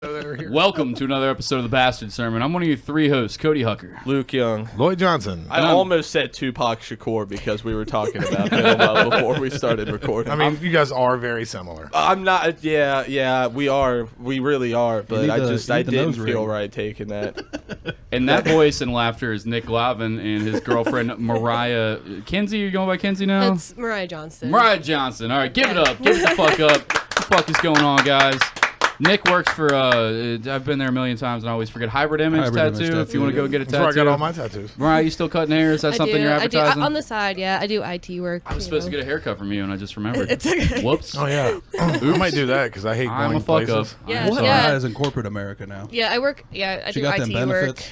Welcome to another episode of the Bastard Sermon. I'm one of your three hosts, Cody Hucker, Luke Young, Lloyd Johnson. I almost said Tupac Shakur because we were talking about him before we started recording. I mean, you guys are very similar. I'm not. Yeah, we are. We really are. But I didn't feel right taking that. And that voice and laughter is Nick Glavan and his girlfriend Mariah. Kinsey, you're going by Kinsey now? It's Mariah Johnston. Mariah Johnson. All right, give it up. Give it the fuck up. What the fuck is going on, guys? Nick works for, I've been there a million times and I always forget, Hybrid Image Tattoo. If you want to go get a tattoo. That's where I got all my tattoos. Mariah, you still cutting hair? Is that something you're advertising? On the side, yeah. I do IT work. I was supposed to get a haircut from you and I just remembered. It's okay. Whoops. Oh, yeah. I might do that because I hate I'm going a fuck places. up. Yeah, Mariah's in corporate America now. Yeah, I work. Yeah, I She do got IT them work. benefits.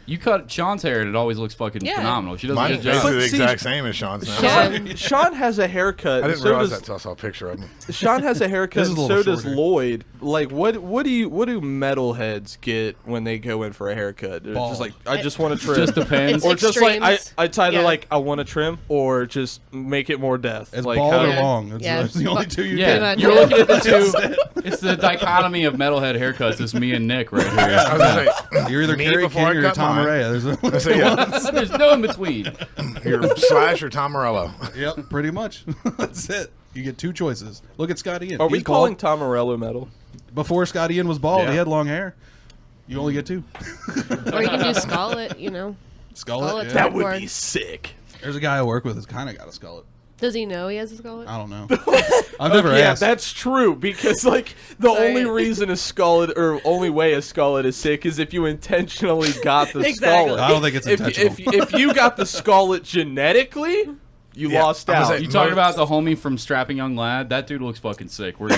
You cut Sean's hair and it always looks fucking phenomenal. She does a Mine's good job. basically the But see, exact same as Sean's now. Sean has a haircut. I didn't realize that until I saw a picture of him. Sean has a haircut. This is a So little does shorter. Lloyd. Like, what do metalheads get when they go in for a haircut? It's just like, I just want to trim. Just depends. Or just like Extremes. it's either Yeah. like I want to trim or just make it more death. It's like bald how- or long. That's the only two you Yeah, get. you're looking at the two. It's the dichotomy of metalhead haircuts. It's me and Nick right here. I was going to say, You're either me Carrie before I King or cut Tom mine. Mariah. There's I say, yeah, There's no in between. you're Slash or Tom Morello. Yep, pretty much. That's it. You get two choices. Look at Scott Ian. Are we He's calling bald. Tom Morello metal? Before Scott Ian was bald, Yeah. he had long hair. You only get two. Or you can do skullet, Skullet? Skullet Yeah. That would Hardcore. be sick. There's a guy I work with who's kind of got a skullet. Does he know he has a skullet? I don't know. I've never Yeah, asked. that's true because like the Sorry. only reason a skullet or only way a skullet is sick is if you intentionally got the Exactly. skullet. I don't think it's intentional. If you got the skullet genetically, you Yeah, lost I was out. like, You talking about the homie from Strapping Young Lad? That dude looks fucking sick. Where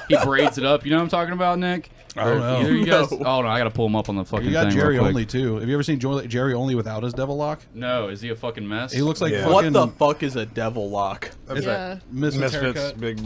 he braids it up. You know what I'm talking about, Nick? I don't know. Either you guys, No. Oh no, I gotta pull him up on the fucking You got thing. Jerry real quick. Only, too. Have you ever seen Jerry Only without his devil lock? No, is he a fucking mess? He looks like Yeah. fucking What the fuck is a devil lock? That's Yeah. that Misfits Misfits haircut. big.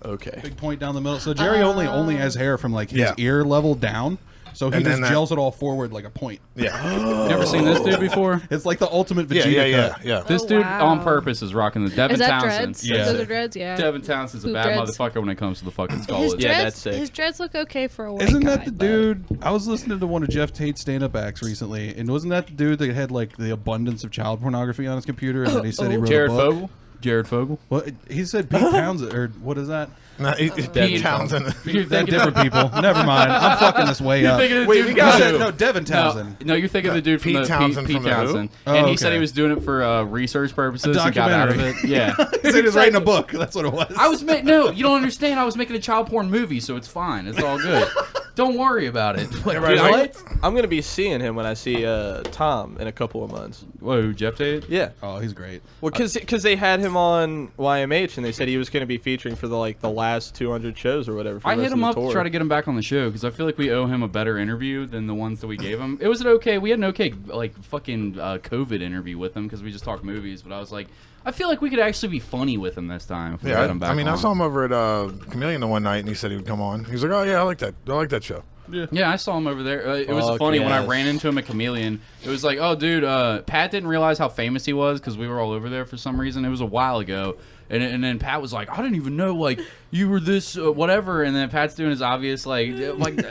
Okay. Big point down the middle. So Jerry only has hair from like his Yeah. ear level down. So he And just then gels it all forward like a point. Yeah. You never seen this dude before? It's like the ultimate Vegeta Yeah. cut. This Oh, dude wow. on purpose is rocking the Devin Is that Townsend. dreads? Yeah. Those are dreads, yeah. Devin Townsend's a Hoop bad dreads. motherfucker when it comes to the fucking His skull. Yeah, dreads, that's sick. his dreads look okay for a white Isn't guy, that the but- dude? I was listening to one of Geoff Tate's stand-up acts recently, and wasn't that the dude that had like the abundance of child pornography on his computer, and then he said he wrote Jared a book? Fogle? Jared Fogle? Well, he said Pete Townsend, or what is that? No, it's Devin Pete Townsend. You're They're thinking different people. Never mind. I'm fucking this way up. thinking of the Wait, dude we from got the You Who. said, no, Devin Townsend. No, you're thinking of the dude from Pete the Townsend Pete from The Who? Townsend. Oh, And he said okay. he was doing it for research purposes and got out of it. documentary. Yeah. He said he was writing a book. That's what it was. I was no, you don't understand. I was making a child porn movie, so it's fine. It's all good. Don't worry about it. Everybody's Dude, like, I'm gonna be seeing him when I see Tom in a couple of months. Whoa, Geoff Tate? Yeah. Oh, he's great. Well, because they had him on YMH and they said he was going to be featuring for the last 200 shows or whatever. For I the hit rest him of up the to tour. try to get him back on the show because I feel like we owe him a better interview than the ones that we gave him. It was an okay. We had an okay fucking COVID interview with him because we just talked movies. But I was like, I feel like we could actually be funny with him this time if we yeah, had him back. I mean, on. I saw him over at Chameleon the one night, and he said he would come on. He was like, "Oh yeah, I like that show." Yeah, I saw him over there. It was Fuck funny when I yes. ran into him at Chameleon. It was like, oh, dude, Pat didn't realize how famous he was because we were all over there for some reason. It was a while ago. And then Pat was like, I didn't even know, like, you were this, whatever. And then Pat's doing his obvious, like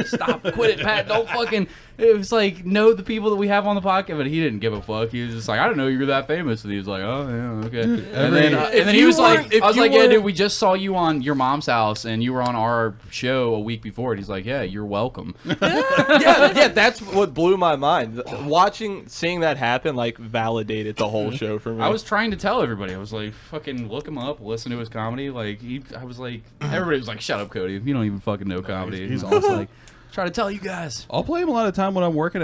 stop, quit it, Pat. Don't fucking. It was like, know the people that we have on the podcast. But he didn't give a fuck. He was just like, I didn't know you were that famous. And he was like, oh, yeah, okay. And then he was like, I was like, yeah, dude, we just saw you on Your Mom's House. And you were on our show a week before. And he's like, yeah, you're welcome. yeah, that's what blew my mind. Seeing that happen, like, validated the whole show for me. I was trying to tell everybody. I was like, fucking look him up, listen to his comedy. Like, I was like, everybody was like, shut up, Cody. You don't even fucking know comedy. He's And I was like, trying to tell you guys. I'll play him a lot of time when I'm working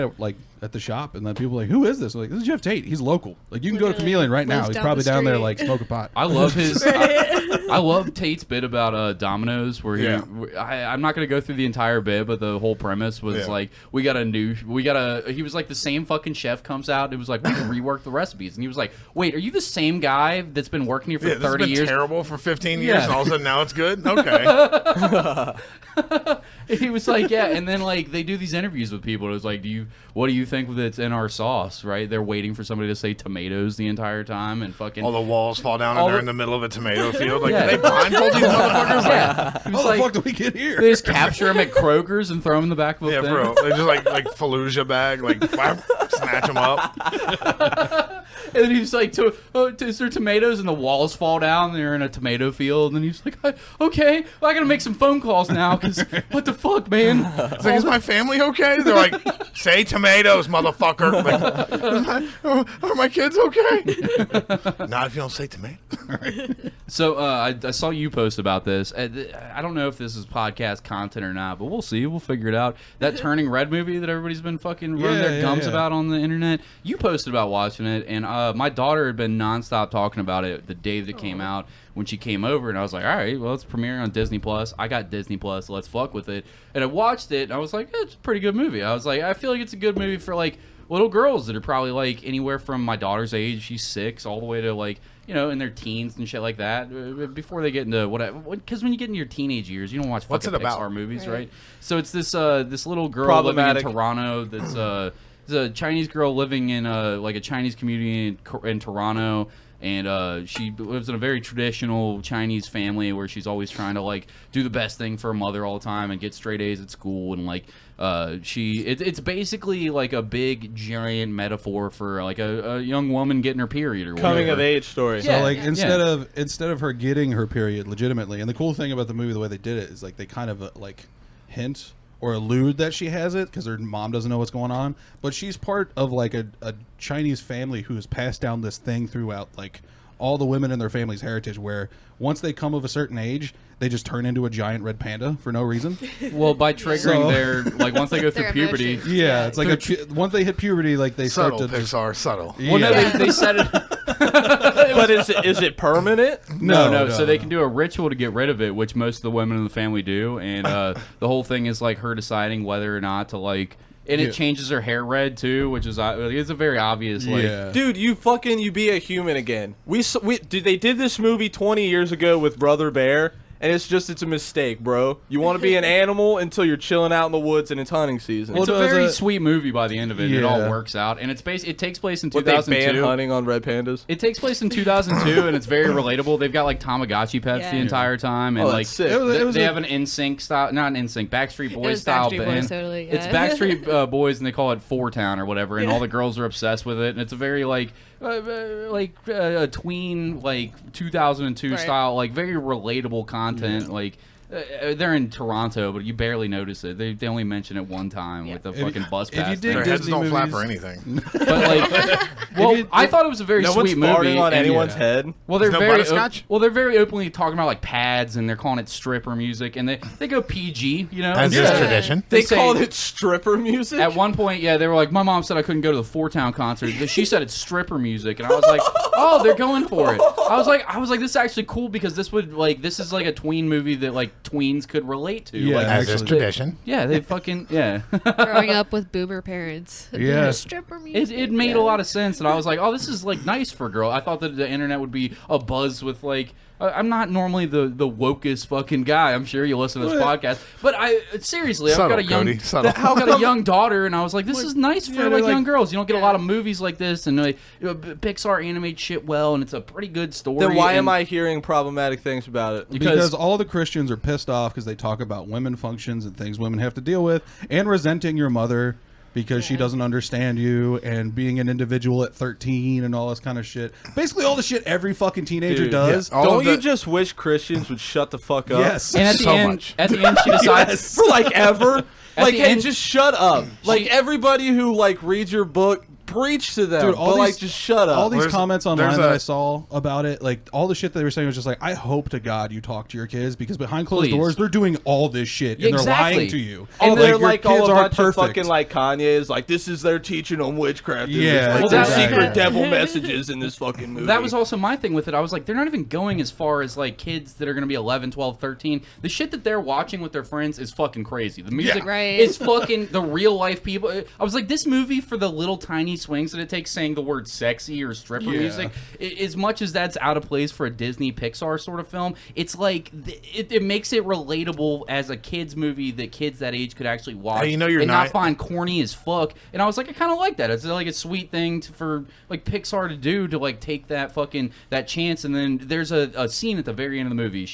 at the shop, and then people are like, "Who is this?" I'm like, this is Geoff Tate. He's local. Like, you can go to Chameleon right now. Lives He's down probably the down there street. like smoking pot. I love his. I love Tate's bit about Domino's, where he. Yeah. I'm not gonna go through the entire bit, but the whole premise was like, he was like the same fucking chef comes out. It was like we can rework the recipes, and he was like, wait, are you the same guy that's been working here for Yeah, this 30 has been years? terrible for 15 years, Yeah. and all of a sudden now it's good. Okay. He was like, yeah, and then like they do these interviews with people. It was like, what do you think that's in our sauce, right? They're waiting for somebody to say tomatoes the entire time and fucking. All the walls fall down and they're in the middle of a tomato field. Like, Yeah. they blindfold these motherfuckers? Yeah. It was How like, the fuck did we get here? they just capture them at Kroger's and throw them in the back of a Yeah, thing. bro. They just like Fallujah bag, like snatch them up. And then he's like, is there tomatoes? And the walls fall down. And they're in a tomato field. And he's like, okay, well, I gotta make some phone calls now because what the fuck, man? It's like, is my family okay? They're like, say tomatoes, motherfucker. Like, are my kids okay? Not if you don't say tomatoes. So I saw you post about this. I don't know if this is podcast content or not, but we'll see. We'll figure it out. That Turning Red movie that everybody's been fucking running their gums about on the internet. You posted about watching it, and my daughter had been nonstop talking about it the day that it came out when she came over, and I was like, all right, well, it's premiering on Disney Plus. I got Disney Plus. Let's fuck with it. And I watched it, and I was like, it's a pretty good movie. I was like, I feel like it's a good movie for like little girls that are probably like anywhere from my daughter's age, she's 6, all the way to like, you know, in their teens and shit like that, before they get into whatever. Because when you get into your teenage years, you don't watch fucking Pixar movies, right? So it's this this little girl living in Toronto that's a Chinese girl living in like a Chinese community in Toronto. And she lives in a very traditional Chinese family where she's always trying to like do the best thing for her mother all the time and get straight A's at school, and like it's basically like a big giant metaphor for like a young woman getting her period or whatever. Coming of age story. So like instead of her getting her period legitimately, and the cool thing about the movie, the way they did it, is like they kind of like hint or allude that she has it because her mom doesn't know what's going on, but she's part of like a Chinese family who has passed down this thing throughout like all the women in their family's heritage, where once they come of a certain age, they just turn into a giant red panda for no reason. Well, by triggering their like once they go through Their puberty. emotions. Yeah, it's like once they hit puberty, like they Subtle, start to Pixar, subtle. Yeah. Well, no, they said it. But is it permanent? No. So they can do a ritual to get rid of it, which most of the women in the family do, and the whole thing is like her deciding whether or not to like. And it changes her hair red too, which is it's a very obvious like. Dude, you be a human again. They did this movie 20 years ago with Brother Bear, and it's a mistake, bro. You want to be an animal until you're chilling out in the woods and it's hunting season. It's a very sweet movie by the end of it. It all works out, and it takes place in 2002. They ban hunting on red pandas. It takes place in 2002, and it's very relatable. They've got like Tamagotchi pets the entire time, and like sick. they have an NSYNC style, not an NSYNC, Backstreet Boys style Backstreet band. Boys, totally, yeah. It's Backstreet Boys, and they call it Four Town or whatever, and all the girls are obsessed with it, and it's a very like a tween like 2002 style, like very relatable content, like. They're in Toronto, but you barely notice it. They only mention it one time with the fucking bus pass. If you dig Their Disney heads don't flap movies- or anything. But like, well, I thought it was a very No sweet one's movie. farting on and- anyone's head. Well, they're There's no very butterscotch? they're very openly talking about like pads, and they're calling it stripper music, and they go PG, you know. As is tradition. They say- called it stripper music? At one point, they were like, my mom said I couldn't go to the Four Town concert. She said it's stripper music, and I was like, oh, they're going for it. I was like, this is actually cool because this is like a tween movie that like tweens could relate to. Yeah, like, As is actually. tradition. yeah, they fucking Growing up with boomer parents. Yeah. Stripper music. It made a lot of sense, and I was like, oh, this is like nice for a girl. I thought that the internet would be a buzz with like. I'm not normally the wokest fucking guy. I'm sure you listen to this podcast, but seriously, Subtle, I've got a young Cody, subtle. I've got a young daughter, and I was like, this is nice for like young girls. You don't get a lot of movies like this, and like Pixar animates shit well, and it's a pretty good story. Then why am I hearing problematic things about it? Because all the Christians are pissed off because they talk about women functions and things women have to deal with, and resenting your mother because she doesn't understand you, and being an individual at 13 and all this kind of shit. Basically all the shit every fucking teenager does. yeah. Don't you just wish Christians would shut the fuck up? Yes. And at the end, she decides. For like ever? Like, the hey, end- just shut up. Like, everybody who like reads your book, preach to them. Dude, all but like, these- just shut up. All these There's- comments online there's that a- I saw about it, like all the shit that they were saying was just like, I hope to God you talk to your kids because behind closed Please. doors they're doing all this shit and they're Exactly. lying to you. And they're your like all kids a aren't bunch of perfect. fucking like Kanye's like this is their teaching on witchcraft. Yeah, like well, there's that- secret devil messages in this fucking movie. That was also my thing with it. I was like, they're not even going as far as like kids that are going to be 11, 12, 13. The shit that they're watching with their friends is fucking crazy. The music Right. is fucking the real life people. I was like, this movie for the little tiny swings that it takes saying the word sexy or stripper music, as much as that's out of place for a Disney Pixar sort of film, it's like it makes it relatable as a kids movie that kids that age could actually watch. Hey, you know you're and not find corny as fuck. And I was like, I kind of like that. It's like a sweet thing for like Pixar to do, to like take that chance. And then there's a scene at the very end of the movie.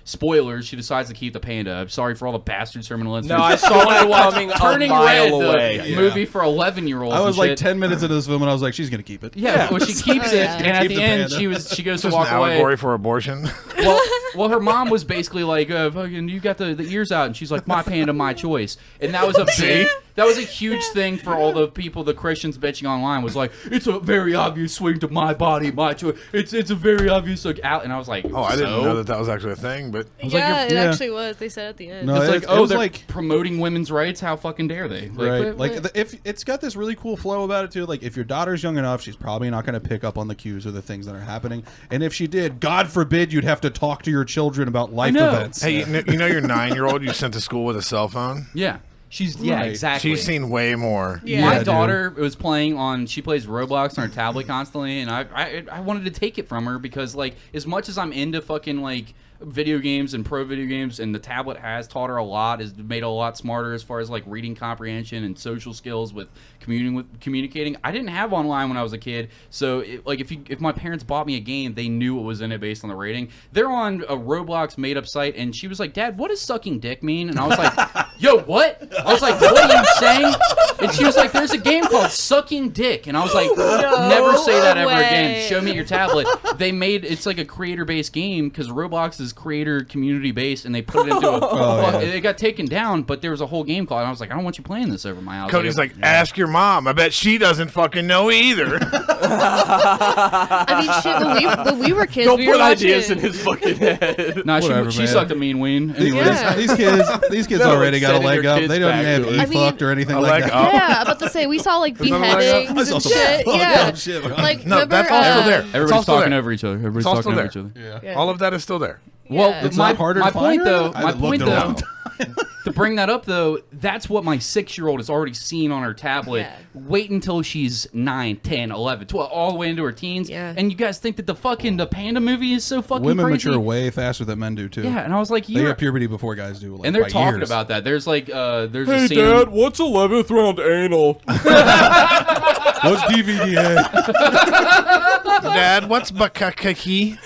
Spoilers, she decides to keep the panda. I'm sorry for all the bastards terminal listeners. No, I saw it coming Turning a mile Red, away. the movie for 11-year-olds. I was and like shit. 10 minutes into this film, and I was like, she's gonna keep it. Yeah, well, she keeps it, yeah. and at Keep the the end, panda. she goes to Just an walk away. allegory for abortion. Well, her mom was basically like, "Fucking, you got the ears out," and she's like, "My panda, my choice," and that was a huge thing for all the people, the Christians bitching online, was like, "It's a very obvious swing to my body, my choice. It's a very obvious like out," and I was like, Oh, I didn't know that was actually a thing, but Yeah, it yeah. actually was. They said at the end. No, It's like, it oh, was they're like promoting women's rights. How fucking dare they? right, what- if it's got this really cool flow about it too. Like if your daughter's young enough, she's probably not going to pick up on the cues or the things that are happening. And if she did, God forbid, you'd have to talk to your children about life know. events. hey, you know your 9-year-old you sent to school with a cell phone? Yeah, yeah, Right. exactly. She's seen way more. Yeah. My Yeah, dude. daughter was playing on. She plays Roblox on her tablet constantly, and I wanted to take it from her because, like, as much as I'm into fucking like video games and pro video games, and the tablet has taught her a lot, has made her a lot smarter as far as like reading comprehension and social skills with communicating. I didn't have online when I was a kid, so if my parents bought me a game, they knew what was in it based on the rating. They're on a Roblox made up site, and she was like, "Dad, what does sucking dick mean?" And I was like, "Yo, what?" I was like, "What are you saying?" And she was like, "There's a game called Sucking Dick," and I was like, "Never say that ever again. way. Show me your tablet." It's like a creator-based game because Roblox is creator community-based, and they put it into a. It got taken down, but there was a whole game called. And I was like, "I don't want you playing this over my house." Cody's like, ask your mom. I bet she doesn't fucking know either. I mean, shit, when we were kids, Don't we were put watching ideas in his fucking head. "Nah, Whatever, she man. sucked a mean ween." Anyway, Yeah. These kids No, already got a sending leg your up. kids They don't back have to it. e I mean- fucked or anything A like leg that. up. Yeah, I'm about to say we saw like that a leg up? beheadings I saw and some shit. fucked Yeah, up shit. like No, remember, that's all still there. everybody's all still talking there. over each other. Everybody's all talking still over each there. other. Yeah. All of that is still there. Well, Yeah. It's not harder my to find point her? though. I My looked point a though. long To bring that up though, that's what my 6-year-old has already seen on her tablet. Yeah. Wait until she's 9, 10, 11, 12, all the way into her teens. Yeah. And you guys think that the panda movie is so fucking Women crazy? mature way faster than men do too. Yeah, and I was like, They you're. have puberty before guys do. Like, And they're by talking years. about that. There's like, there's Hey, a scene. Dad, what's 11th round anal? What's DVDA? Dad, what's Bakakaki?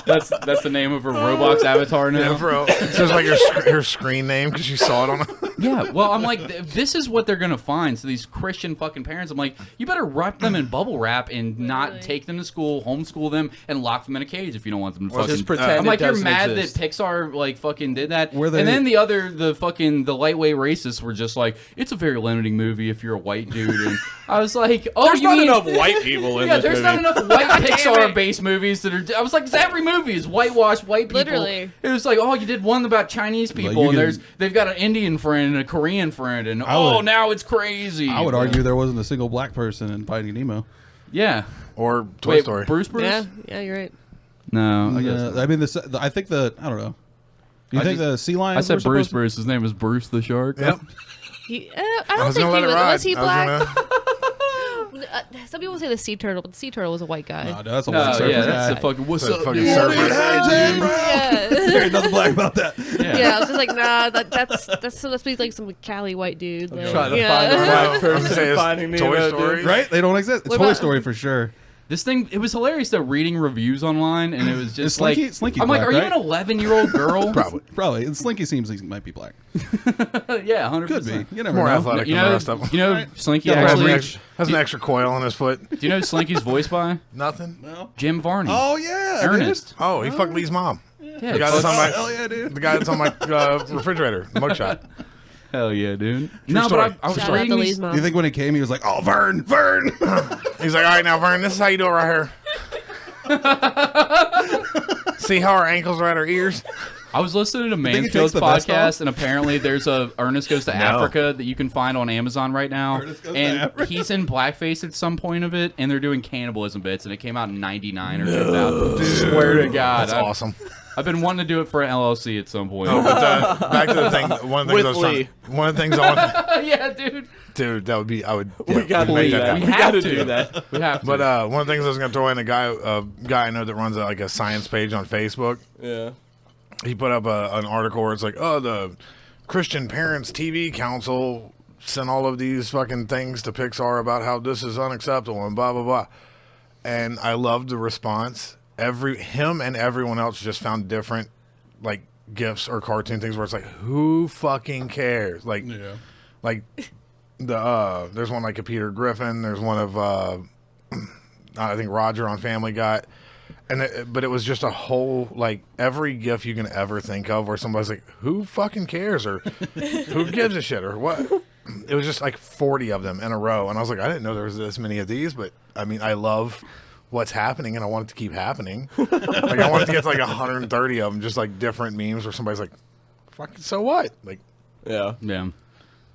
That's the name of her Roblox avatar now. Yeah, bro. It's just like her screen name because she saw it on. Yeah, well, I'm like, this is what they're gonna find. So these Christian fucking parents, I'm like, you better wrap them in bubble wrap and not Literally. take them to school, homeschool them, and lock them in a cage if you don't want them to Or fucking. just pretend I'm it like, you're doesn't mad exist. that Pixar like fucking did that, Were they- and then the lightweight racists were just like, it's a very limiting movie if you're a white dude, and I was like, oh, There's you not mean enough white people in yeah, this there's movie. not enough white Pixar-based movies that are. I was like, every movie is whitewashed white people. Literally. It was like, oh, you did one about Chinese people, you and can- they've got an Indian friend and a Korean friend, and would- now it's crazy. I would argue there wasn't a single black person in Finding Nemo. Yeah. Or Toy Wait, Story. Bruce? Yeah, you're right. No, I guess. I mean, I think I don't know. Do you think the sea I lions? said were Bruce. supposed to- His name was Bruce the Shark. Yep. I I don't was think gonna he let it was. ride. Was he I was black? gonna- Some people say the sea turtle, but the sea turtle was a white guy. No, that's a No, white surfer yeah, that's guy. the fucking. What's The up, fucking dude? surfer. Yeah. There ain't nothing black about that. Yeah, I was just like, nah, that's be like some Cali white dude. Like, Trying to yeah. find the right I was gonna person say it's finding Toy Nemo, Story. dude. Right? They don't exist. It's What Toy about- Story for sure. This thing, it was hilarious though, reading reviews online, and it was just Slinky- like, Slinky I'm like, black, are you right? an 11-year-old girl? Probably. And Slinky seems like he might be black. Yeah, 100%. Could be. You never More know. athletic You than the know, rest of them. you know, Slinky Yeah, Has an, actually. has an extra coil on his foot. Do you know Slinky's voiced by Nothing. Jim Varney? Oh yeah, Ernest. Oh, he fucked Lee's mom. Yeah, The guy that's on my, Hell yeah, dude. the guy that's on my refrigerator, the mugshot. hell yeah, dude. No, story. but I was Shout out reading to these. Lee's Do you mom. think when it came, he was like, "Oh, Vern." He's like, all right, now, Vern, this is how you do it right here. See how our ankles are at our ears? I was listening to think he takes Mansfield's the vest podcast, off? and apparently there's a Ernest Goes to Africa that you can find on Amazon right now. Ernest Goes to And Africa. he's in blackface at some point of it, and they're doing cannibalism bits, and it came out in 99 or 2000. Swear to God. That's awesome. I've been wanting to do it for an LLC at some point. No, but back to the thing. One of the things I want. Yeah, dude. Dude, that would be. I would. We got to do that. We got to do that. We have to. But one of the things I was gonna throw in, a guy I know that runs a science page on Facebook. Yeah. He put up an article where it's like, oh, the Christian Parents TV Council sent all of these fucking things to Pixar about how this is unacceptable and blah blah blah. And I loved the response. Him and everyone else just found different like gifs or cartoon things where it's like, who fucking cares? Like, like there's one like a Peter Griffin. There's one of I think Roger on Family Guy. But it was just a whole, like, every gif you can ever think of where somebody's like, who fucking cares? Or who gives a shit? Or what? It was just like 40 of them in a row. And I was like, I didn't know there was this many of these. But, I mean, I love what's happening and I want it to keep happening. Like, I want it to get to like 130 of them, just like different memes where somebody's like, fucking so what? Like, Yeah. Yeah.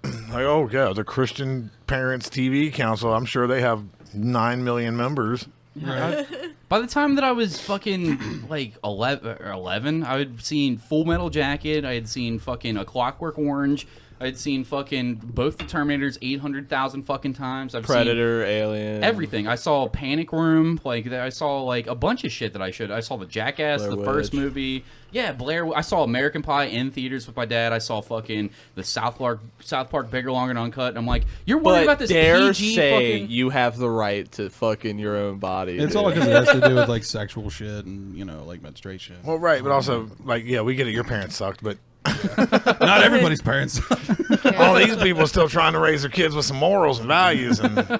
like, oh, yeah, the Christian Parents TV Council, I'm sure they have 9 million members. Right. By the time that I was fucking like 11, I had seen Full Metal Jacket. I had seen fucking A Clockwork Orange. I had seen fucking both the Terminators 800,000 fucking times. I've Predator, seen Alien. everything. I saw Panic Room. Like I saw like a bunch of shit that I should. I saw the Jackass, Blair the Witch. first movie. Yeah, Blair. I saw American Pie in theaters with my dad. I saw fucking the South Park Bigger, Longer, and Uncut. And I'm like, you're worried about this dare PG say fucking... you have the right to fucking your own body. It's dude. all because it has to do with like sexual shit and like menstruation. Well, right, but also, like, yeah, we get it. Your parents sucked, but Not everybody's parents. all these people still trying to raise their kids with some morals and values and whatever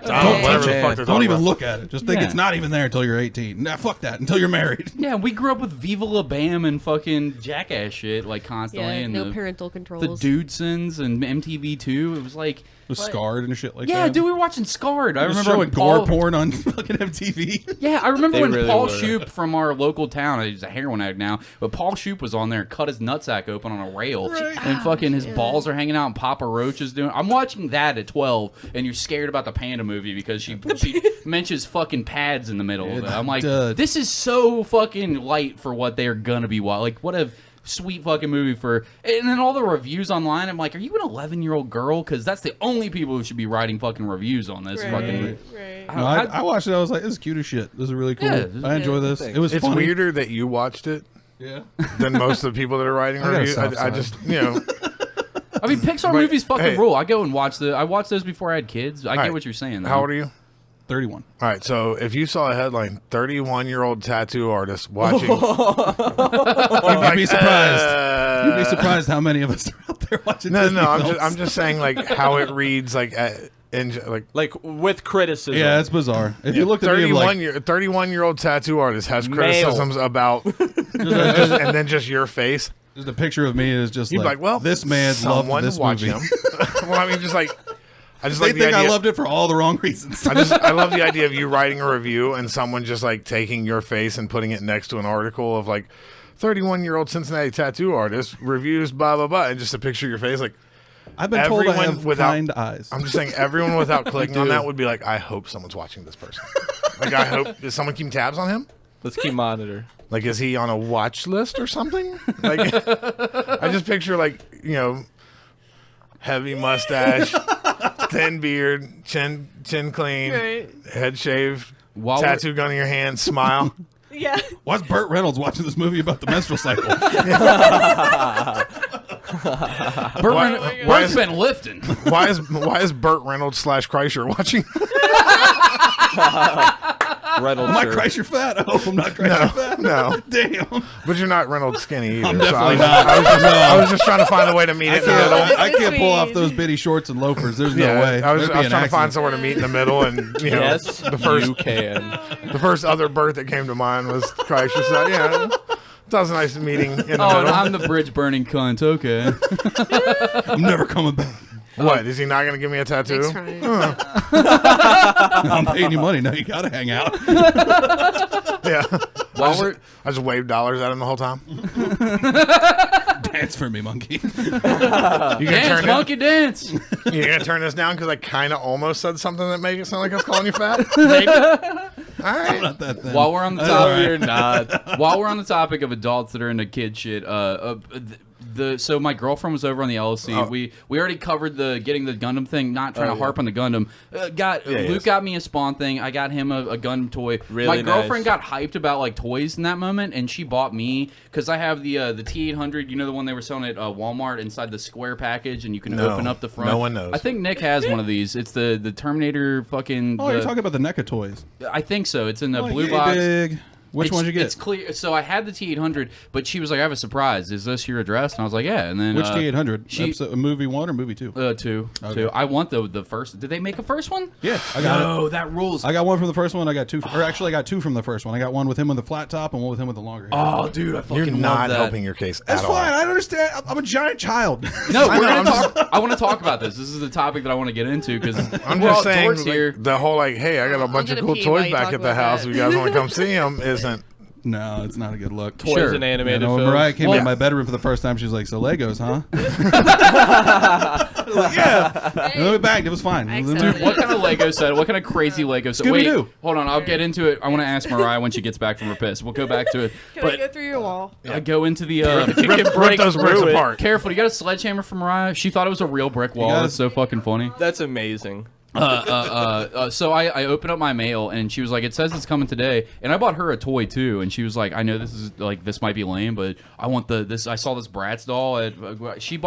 the fuck they're Don't talking even about. look at it. Just think it's not even there until you're 18. Nah, fuck that. Until you're married. Yeah, we grew up with Viva La Bam and fucking Jackass shit like constantly. Yeah, and no the, parental the controls. Dudesons and MTV2. It was like... Was scarred and shit like Yeah, that. dude, we were watching Scarred. I Just remember showing when Paul, gore porn on fucking MTV. Yeah, I remember They when really Paul were. Shoup from our local town, he's a heroin addict now, but Paul Shoup was on there and cut his nutsack open on a rail. And fucking his balls are hanging out and Papa Roach is doing... I'm watching that at 12, and you're scared about the Panda movie because she mentions fucking pads in the middle of it. I'm like, this is so fucking light for what they're gonna be. Like, what a... sweet fucking movie for, and then all the reviews online. I'm like, are you an 11-year-old girl? Because that's the only people who should be writing fucking reviews on this fucking movie. Right. No, I watched it. I was like, this is cute as shit. This is really cool. Yeah, I enjoy this. It was It's funny. weirder that you watched it Yeah. than most of the people that are writing I got a reviews. soft I side. just, I mean, Pixar Wait, movies fucking hey. rule. I go and watch I watched those before I had kids. I get right. what you're saying. Though. how old are you? 31. All right, so if you saw a headline, 31-year-old tattoo artist watching, You'd be surprised. You'd be surprised how many of us are out there watching No, Disney films. I'm just saying like how it reads like like with criticism. Yeah, it's bizarre. If you looked at me like 31-year-old tattoo artist has criticisms about and then just your face. just a picture of me is just You'd be like, well, this man loved someone this watch movie. him. Well, I mean, just like I just They like the think idea. I loved it for all the wrong reasons. I love the idea of you writing a review and someone just like taking your face and putting it next to an article of like 31-year-old Cincinnati tattoo artist reviews blah blah blah and just a picture of your face like I've been told I everyone have without- kind eyes. I'm just saying everyone without clicking on that would be like I hope someone's watching this person. Like I hope is someone keeping tabs on him? Let's keep monitor. Like is he on a watch list or something? Like I just picture like, heavy mustache, thin beard, chin clean, Right. head shaved, While tattoo gun in your hand, smile. Yeah. Why's Burt Reynolds watching this movie about the menstrual cycle? Bert's been lifting. Why is Burt Reynolds / Kreischer watching? Reynolds. Am I shirt. Kreischer fat? Oh, I'm not Kreischer fat. No, Damn. but you're not Reynolds skinny either. I'm so definitely I was just trying to find a way to meet it in the middle. I can't pull off Between. those bitty shorts and loafers. There's Yeah, no way. I was There'd be trying an to find accident. somewhere to meet in the middle, and Yes, the first you can. the first other Burt that came to mind was Kreischer. So yeah, that was a nice meeting in the Oh, and middle. I'm the bridge burning cunt. Okay. I'm never coming back. What is he not going to give me a tattoo? Next time. I'm paying you money. Now you got to hang out. Yeah, While I just waved dollars at him the whole time. Dance for me, monkey. You gonna dance, turn monkey, dance. You're gonna turn this down because I kind of almost said something that made it sound like I was calling you fat. Maybe. All right. I'm not that thin. While we're on the No, topic, you're not. while we're on the topic of adults that are into kid shit, so my girlfriend was over on the LLC. Oh. We already covered the getting the Gundam thing. Not trying to harp on the Gundam. Luke got me a Spawn thing. I got him a Gundam toy. Really my girlfriend nice. got hyped about like toys in that moment, and she bought me because I have the T800. You know the one they were selling at Walmart inside the square package, and you can No. open up the front. No one knows. I think Nick has one of these. It's the Terminator fucking. Oh, you're talking about the NECA toys. I think so. It's in the Oh, blue yay, box. big. Which one did you get? It's clear. So I had the T800, but she was like, "I have a surprise. Is this your address?" And I was like, "Yeah." And then Which T800? she- Episode, movie 1 or movie 2? two. Okay. Two. I want the first. Did they make a first one? Yeah, I got it. No, that rules. I got one from the first one. I got two, or actually, I got two from the first one. I got one with him with the flat top and one with him with the longer hair. Oh, dude, I fucking You're love not that. helping your case That's at all. fine. I don't understand. I'm a giant child. No, I we're know, gonna I'm talk. I want to talk about this. This is the topic that I want to get into because I'm we're just all saying, dorks here. like, the whole like, hey, I got a bunch of gonna cool pee while toys you back talk at the about house. that. If you guys want to come see them, isn't No, it's not a good look. Toys Sure. and animated You know, when films. Mariah came Well- in my bedroom for the first time. She was like, "So Legos, huh?" yeah. And then we bagged. It was fine. I It was- accept What kind of Lego set? What kind of crazy Lego set? Wait, Scooby-Doo. hold on. I'll get into it. I want to ask Mariah when she gets back from her piss. We'll go back to it. Can I But go through your wall? I go into the. If you can break those bricks through it, apart. Careful, you got a sledgehammer from Mariah? She thought it was a real brick wall. guys- It's so fucking funny. that's amazing. So I opened up my mail and she was like, "It says it's coming today." And I bought her a toy too. And she was like, "I know this is like this might be lame, but I want this." I saw this Bratz doll. She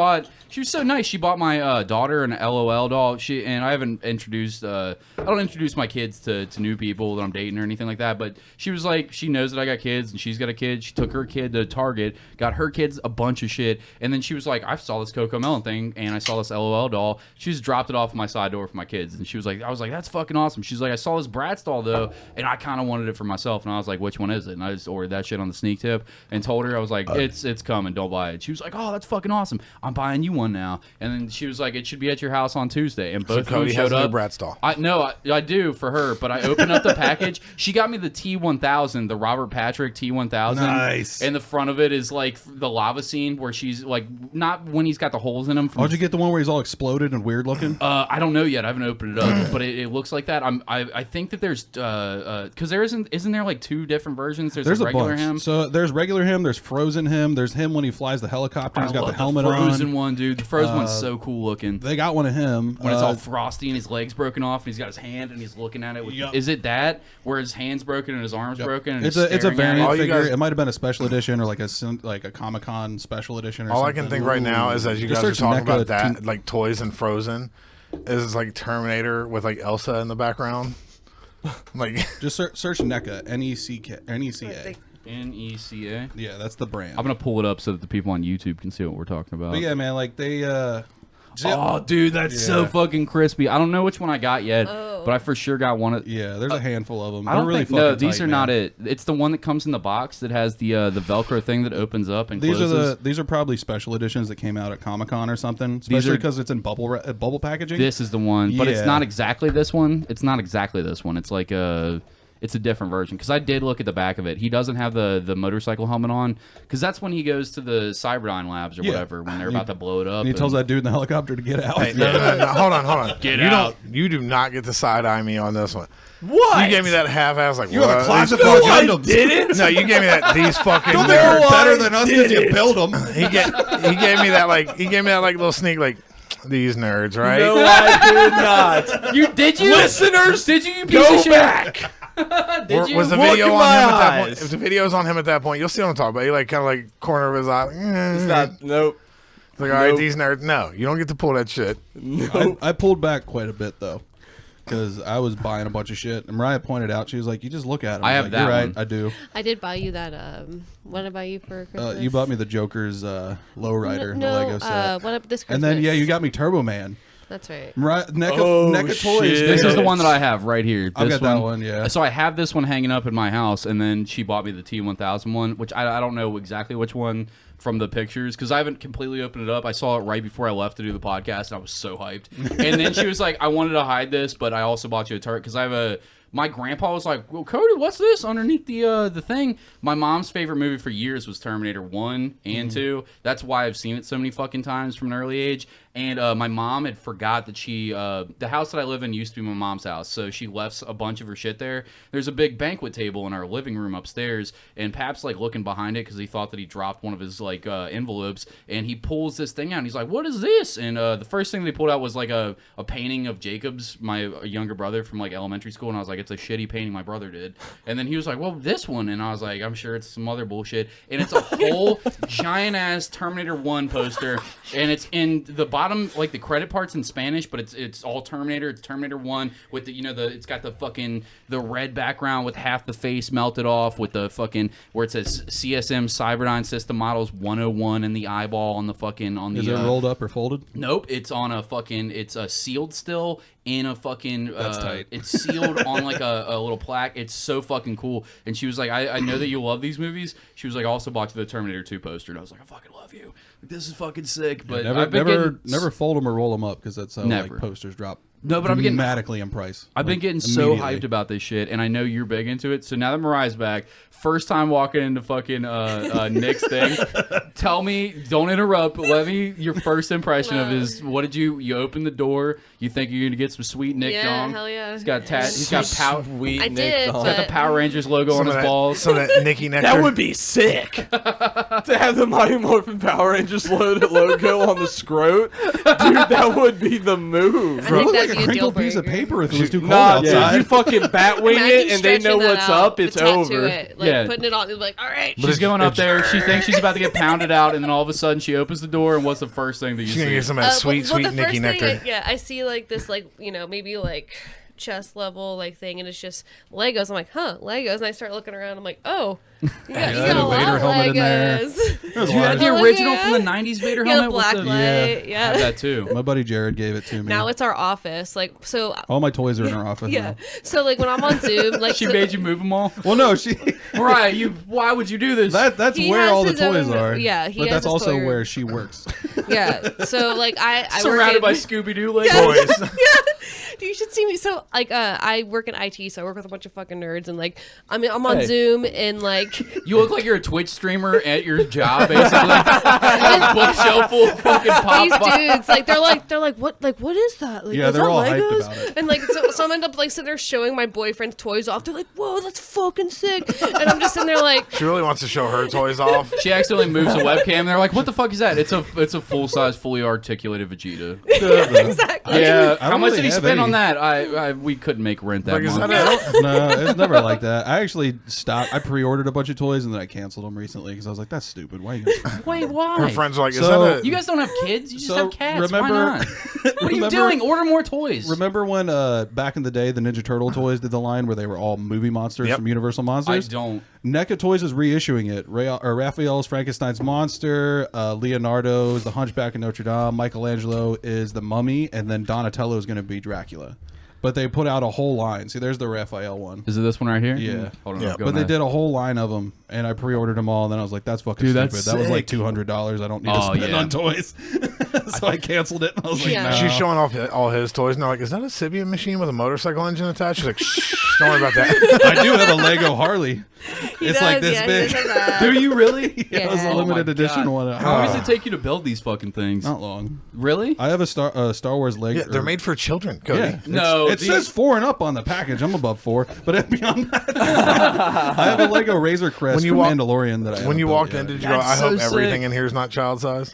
was so nice. She bought my daughter an LOL doll. And I haven't introduced. I don't introduce my kids to new people that I'm dating or anything like that. But she was like, she knows that I got kids and she's got a kid. She took her kid to Target, got her kids a bunch of shit, and then she was like, "I saw this Coco Melon thing and I saw this LOL doll." She just dropped it off my side door for my kids. And she was like, I was like, "That's fucking awesome." She's like, "I saw this Bratz doll though, and I kind of wanted it for myself." And I was like, "Which one is it?" And I just ordered that shit on the sneak tip and told her, I was like, it's coming, don't buy it. She was like, "Oh, that's fucking awesome. I'm buying you one now." And then she was like, "It should be at your house on Tuesday." And both of them Cody has showed a new up. Bratz doll. I do for her, but I opened up the package. She got me the T1000, the Robert Patrick T1000. Nice. And the front of it is like the lava scene where she's like, not when he's got the holes in him. From How'd you get the one where he's all exploded and weird looking? I don't know yet. I haven't opened it up, but it looks like that. I think that there's because there isn't there like two different versions? There's a regular bunch. him. So there's regular him. There's frozen him. There's him when he flies the helicopter. He's I got the love helmet frozen on. one, dude. The frozen one's so cool looking. They got one of him. When it's all frosty and his legs broken off and he's got his hand and he's looking at it. Yep. Is it that where his hand's broken and his arm's broken? And It's he's a staring at variant All you figure. guys- It might have been a special edition or like a Comic-Con special edition. Or all I something. can think right now is as you Just guys are search talking NECA about that, like toys and Frozen, is like Terminator with like Elsa in the background. Like Just search NECA, NECA. NECA. Yeah, that's the brand. I'm gonna pull it up so that the people on YouTube can see what we're talking about. But yeah, man, like they. Oh, dude, that's so Yeah. fucking crispy. I don't know which one I got yet, Oh. but I for sure got one. Yeah, there's a handful of them. I don't They're really think no. fucking These tight, are man. not it. It's the one that comes in the box that has the Velcro thing that opens up and These closes. these are probably special editions that came out at Comic-Con or something. Especially are- because it's in bubble packaging. This is the one, but it's Yeah. not exactly this one. It's not exactly this one. It's like it's a different version because I did look at the back of it. He doesn't have the motorcycle helmet on because that's when he goes to the Cyberdyne labs or Yeah. whatever when they're about to blow it up. and he tells and- that dude in the helicopter to get out. Hey, no, hold on. Get you out. You do not get to side eye me on this one. What? You gave me that half-ass like. You have a what? closet These- full of I Gundams. didn't. No, you gave me that. These fucking. Don't think nerds. you're better I than us because you didn't. build them. He gave me that like. He gave me that like little sneak like. These nerds, right? No, I did not. You did you Listeners, did you piece Go of shit? back. Did you? Was the Look video in on my him at that eyes. point? If the video's on him at that point, you'll see what I'm talking about. He like kind of like corner of his eye. It's not. Nope. Like, all right, Nope. these nerds. No, you don't get to pull that shit. I pulled back quite a bit though, because I was buying a bunch of shit. And Mariah pointed out, she was like, "You just look at them." I have like, that You're right, one. I do. I did buy you that. What did I buy you for Christmas? You bought me the Joker's Lowrider, No, the Lego set, what this Christmas? and then yeah, you got me Turbo Man. That's right. Mariah, Oh, NECA toys. shit. This dude. is the one that I have right here. I've This got that one, yeah. So I have this one hanging up in my house, and then she bought me the T1000 one, which I don't know exactly which one, from the pictures because I haven't completely opened it up. I saw it right before I left to do the podcast, and I was so hyped. And then she was like, I wanted to hide this, but I also bought you a turret because I have my grandpa was like, well, Cody, what's this underneath the thing? My mom's favorite movie for years was Terminator 1 and 2. That's why I've seen it so many fucking times from an early age. And my mom had forgot that the house that I live in used to be my mom's house, so she left a bunch of her shit there. There's a big banquet table in our living room upstairs, and Pap's like looking behind it because he thought that he dropped one of his like envelopes, and he pulls this thing out, and he's like, what is this? And the first thing they pulled out was like a painting of Jacob's, my younger brother from like elementary school, and I was like, it's a shitty painting my brother did. And then he was like, well, this one, and I was like, I'm sure it's some other bullshit, and it's a whole giant-ass Terminator 1 poster, and it's in the bottom, like the credit part's in Spanish, but it's all Terminator. It's Terminator 1 with the it's got the fucking the red background with half the face melted off with the fucking where it says CSM Cyberdyne System Models 101 and the eyeball on the fucking on the. Is it rolled up or folded? Nope, it's on a fucking sealed still in a fucking that's tight. It's sealed on like a little plaque. It's so fucking cool. And she was like, I know that you love these movies. She was like, I also bought you the Terminator 2 poster, and I was like, I fucking love you. Like, this is fucking sick. But never fold them or roll them up because that's how like posters drop. No, but I'm getting dramatically in price. I've been getting so hyped about this shit, and I know you're big into it. So now that Mariah's back, first time walking into fucking Nick's thing, tell me, don't interrupt, but let me your first impression of his. What did you open the door? You think you're gonna get some sweet Nick dong? Hell yeah. He's got He's got sweet I Nick did, dong. He's got the Power Rangers logo on his balls. Some of that Nicky Nectar. That would be sick to have the Mighty Morphin Power Rangers logo on the scrot. Dude, that would be the move. I Bro, think like that'd a be a crinkled deal piece of breaker. paper if it was too cold Nah, outside. you fucking batwing Imagine it and they know stretching that what's out, up. It's tattoo over. It, like Yeah. putting it on. It's like, all right. She's going up there. She thinks she's about to get pounded out, and then all of a sudden she opens the door, and what's the first thing that you She's gonna see? get some of that sweet the Nicky first thing Nectar. I see like this, like maybe like chest level like thing, and it's just Legos. I'm like, huh, Legos, and I start looking around. I'm like, oh, you got a a lot Vader of helmet in there. Legos. You had the Oh, original yeah. from the '90s Vader Yeah, helmet. black with the, light. I Yeah. have that too. My buddy Jared gave it to me. Now it's our office. Like so. All my toys are in our office. Yeah. now. So like when I'm on Zoom, like She so- made you move them all. Well, no, she. Mariah, why would you do this? That's He where has all the his own- toys are. yeah, he but has that's his also toy room. where she works. Yeah. So like I Surrounded work by in, Scooby Doo Legos. Yeah. Dude, you should see me. So like I work in IT, so I work with a bunch of fucking nerds, and like I'm on Hey. Zoom and like You look like you're a Twitch streamer at your job, basically. A bookshelf full of fucking these pop. dudes like they're like what is that? Like, Yeah, is they're that all hyped Legos? about it. And like so I end up like sitting there showing my boyfriend's toys off. They're like, whoa, that's fucking sick. And I'm just sitting there like, She really wants to show her toys off. She accidentally moves a webcam. And they're like, "What the fuck is that?" It's a full size, fully articulated Vegeta. exactly. Yeah. I How don't much really did he have spend any. on that? We couldn't make rent that Like, is month. that No, it's never like that. I actually stopped. I pre-ordered a bunch of toys and then I canceled them recently because I was like, "That's stupid. Why?" Are you guys Wait, Her why? friends are like, is So- that a... You guys don't have kids. You just So, have cats. Why remember- not? What are you remember- doing? Order more toys. Remember when back in the day the Ninja Turtle toys did the line where they were all movie monsters Yep. from Universal I Monsters? don't. NECA Toys is reissuing it. Raphael's Frankenstein's Monster, Leonardo's The Hunchback of Notre Dame, Michelangelo is the Mummy, and then Donatello is going to be Dracula. But they put out a whole line. See, there's the Raphael one. Is it this one right here? Yeah. Hold on. Yeah. I'm But going they to- did a whole line of them, and I pre-ordered them all. And then I was like, "That's fucking Dude, stupid. that's That was like sick. $200. I don't need to Oh, spend yeah. on toys." So I canceled it. I was like, Yeah. "No." She's showing off all his toys, and they're like, is that a Sibian machine with a motorcycle engine attached? She's like, shh, don't worry about that. I do have a Lego Harley. He It's does, like this yeah, big. He does have that. Do you really? Yeah, it was a Yeah. limited Oh my edition God. one. How long does it take you to build these fucking things? Not long. Really? I have a Star Wars Lego. Yeah, they're made for children, Cody. Yeah. No, it these- says 4 and up on the package. I'm above 4, but beyond that, I have a Lego Razor Crest When you from walk- Mandalorian that I When haven't you built walked yet. in, did you go, That's I hope so everything sick. in here is not child size?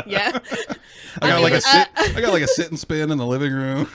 Yeah. I got I like mean, a sit. I got like a sit and spin in the living room.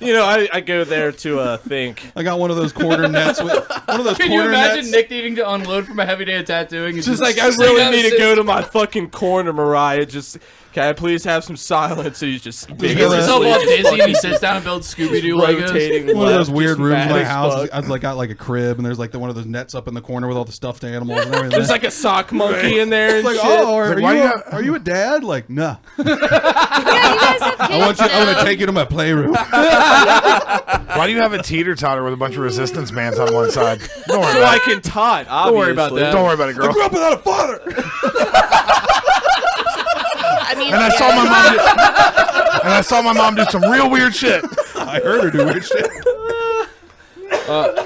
You know, I go there to think. I got one of those quarter nets with one of those Can you quarter imagine nets. Nick needing to unload from a heavy day of tattooing? And Just like I sitting really down need to and go to my fucking corner, Mariah. Just Can I please have some silence? And he's just He gets himself all dizzy and he sits down and builds Scooby-Doo Legos. rotating One of those left, weird just rooms mad in my as house. fuck. I've like got like a crib, and there's like one of those nets up in the corner with all the stuffed animals and everything. There's like a sock monkey in there. And like, shit. oh, are, Like, why you you a, got- are you a dad? Like, nah. Yeah, you guys have kids I'm now. gonna take you to my playroom. Why do you have a teeter-totter with a bunch of resistance bands on one side? Don't worry So about I it. can tot. Don't worry about obviously. that. Don't worry about it, girl. I grew up without a father. I mean, And I saw my mom. And I saw my mom do some real weird shit. I heard her do weird shit.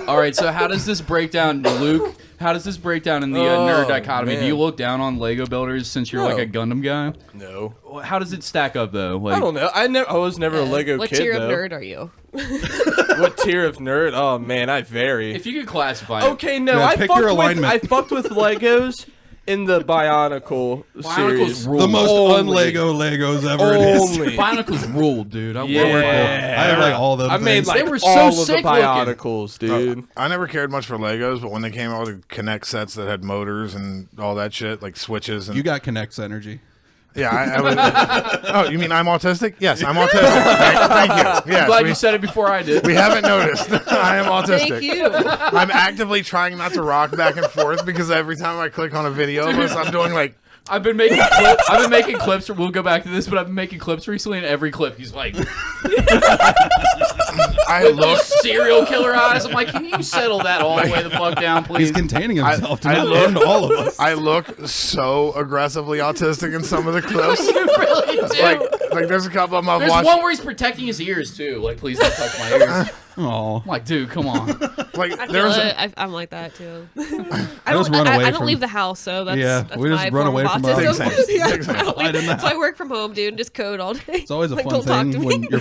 All right, so how does this break down, Luke? How does this break down in the nerd dichotomy? man. Do you look down on Lego builders since you're like a Gundam guy? No. How does it stack up though? Like, I don't know. I was never a Lego what kid, tier though. of nerd are you? What tier of nerd? Oh, man, I vary. if you could classify it. Okay, no, Yeah, I pick fucked your with alignment. I fucked with Legos in the Bionicle Bionicles series. rule. The most Only. un-Lego Legos ever. It is. Only. Bionicles ruled, dude. I Yeah. love it. I have like all those. I made things. like They were all so of sick the looking. Bionicles, dude. I never cared much for Legos, but when they came out with the Connect sets that had motors and all that shit, like switches and You got Connect's energy. yeah, I was. Oh, you mean I'm autistic? Yes, I'm autistic. Thank you. Yes, I'm glad we, you said it before I did. we haven't noticed. I am autistic. Thank you. I'm actively trying not to rock back and forth because every time I click on a video of us, I'm doing like. I've been making clips. I've been making clips. We'll go back to this, but I've been making clips recently, and every clip he's like, I look. serial killer eyes. I'm like, can you settle that all the way the fuck down, please? He's containing himself to I not look- offend all of us. I look so aggressively autistic in some of the clips. You really do. Like there's a couple of them I've There's watched. one where he's protecting his ears too. Like, please don't touch my ears. Oh, I'm like, dude, come on. Like I there feel was. it. I'm like that too. I just don't. run away I don't from- leave the house, so that's Yeah, that's we just my run form away of from autism. Makes sense. Yeah, Makes sense. I don't leave- Hide in the so I work from home, dude, and just code all day. it's always a Like, fun don't talk thing to when me. your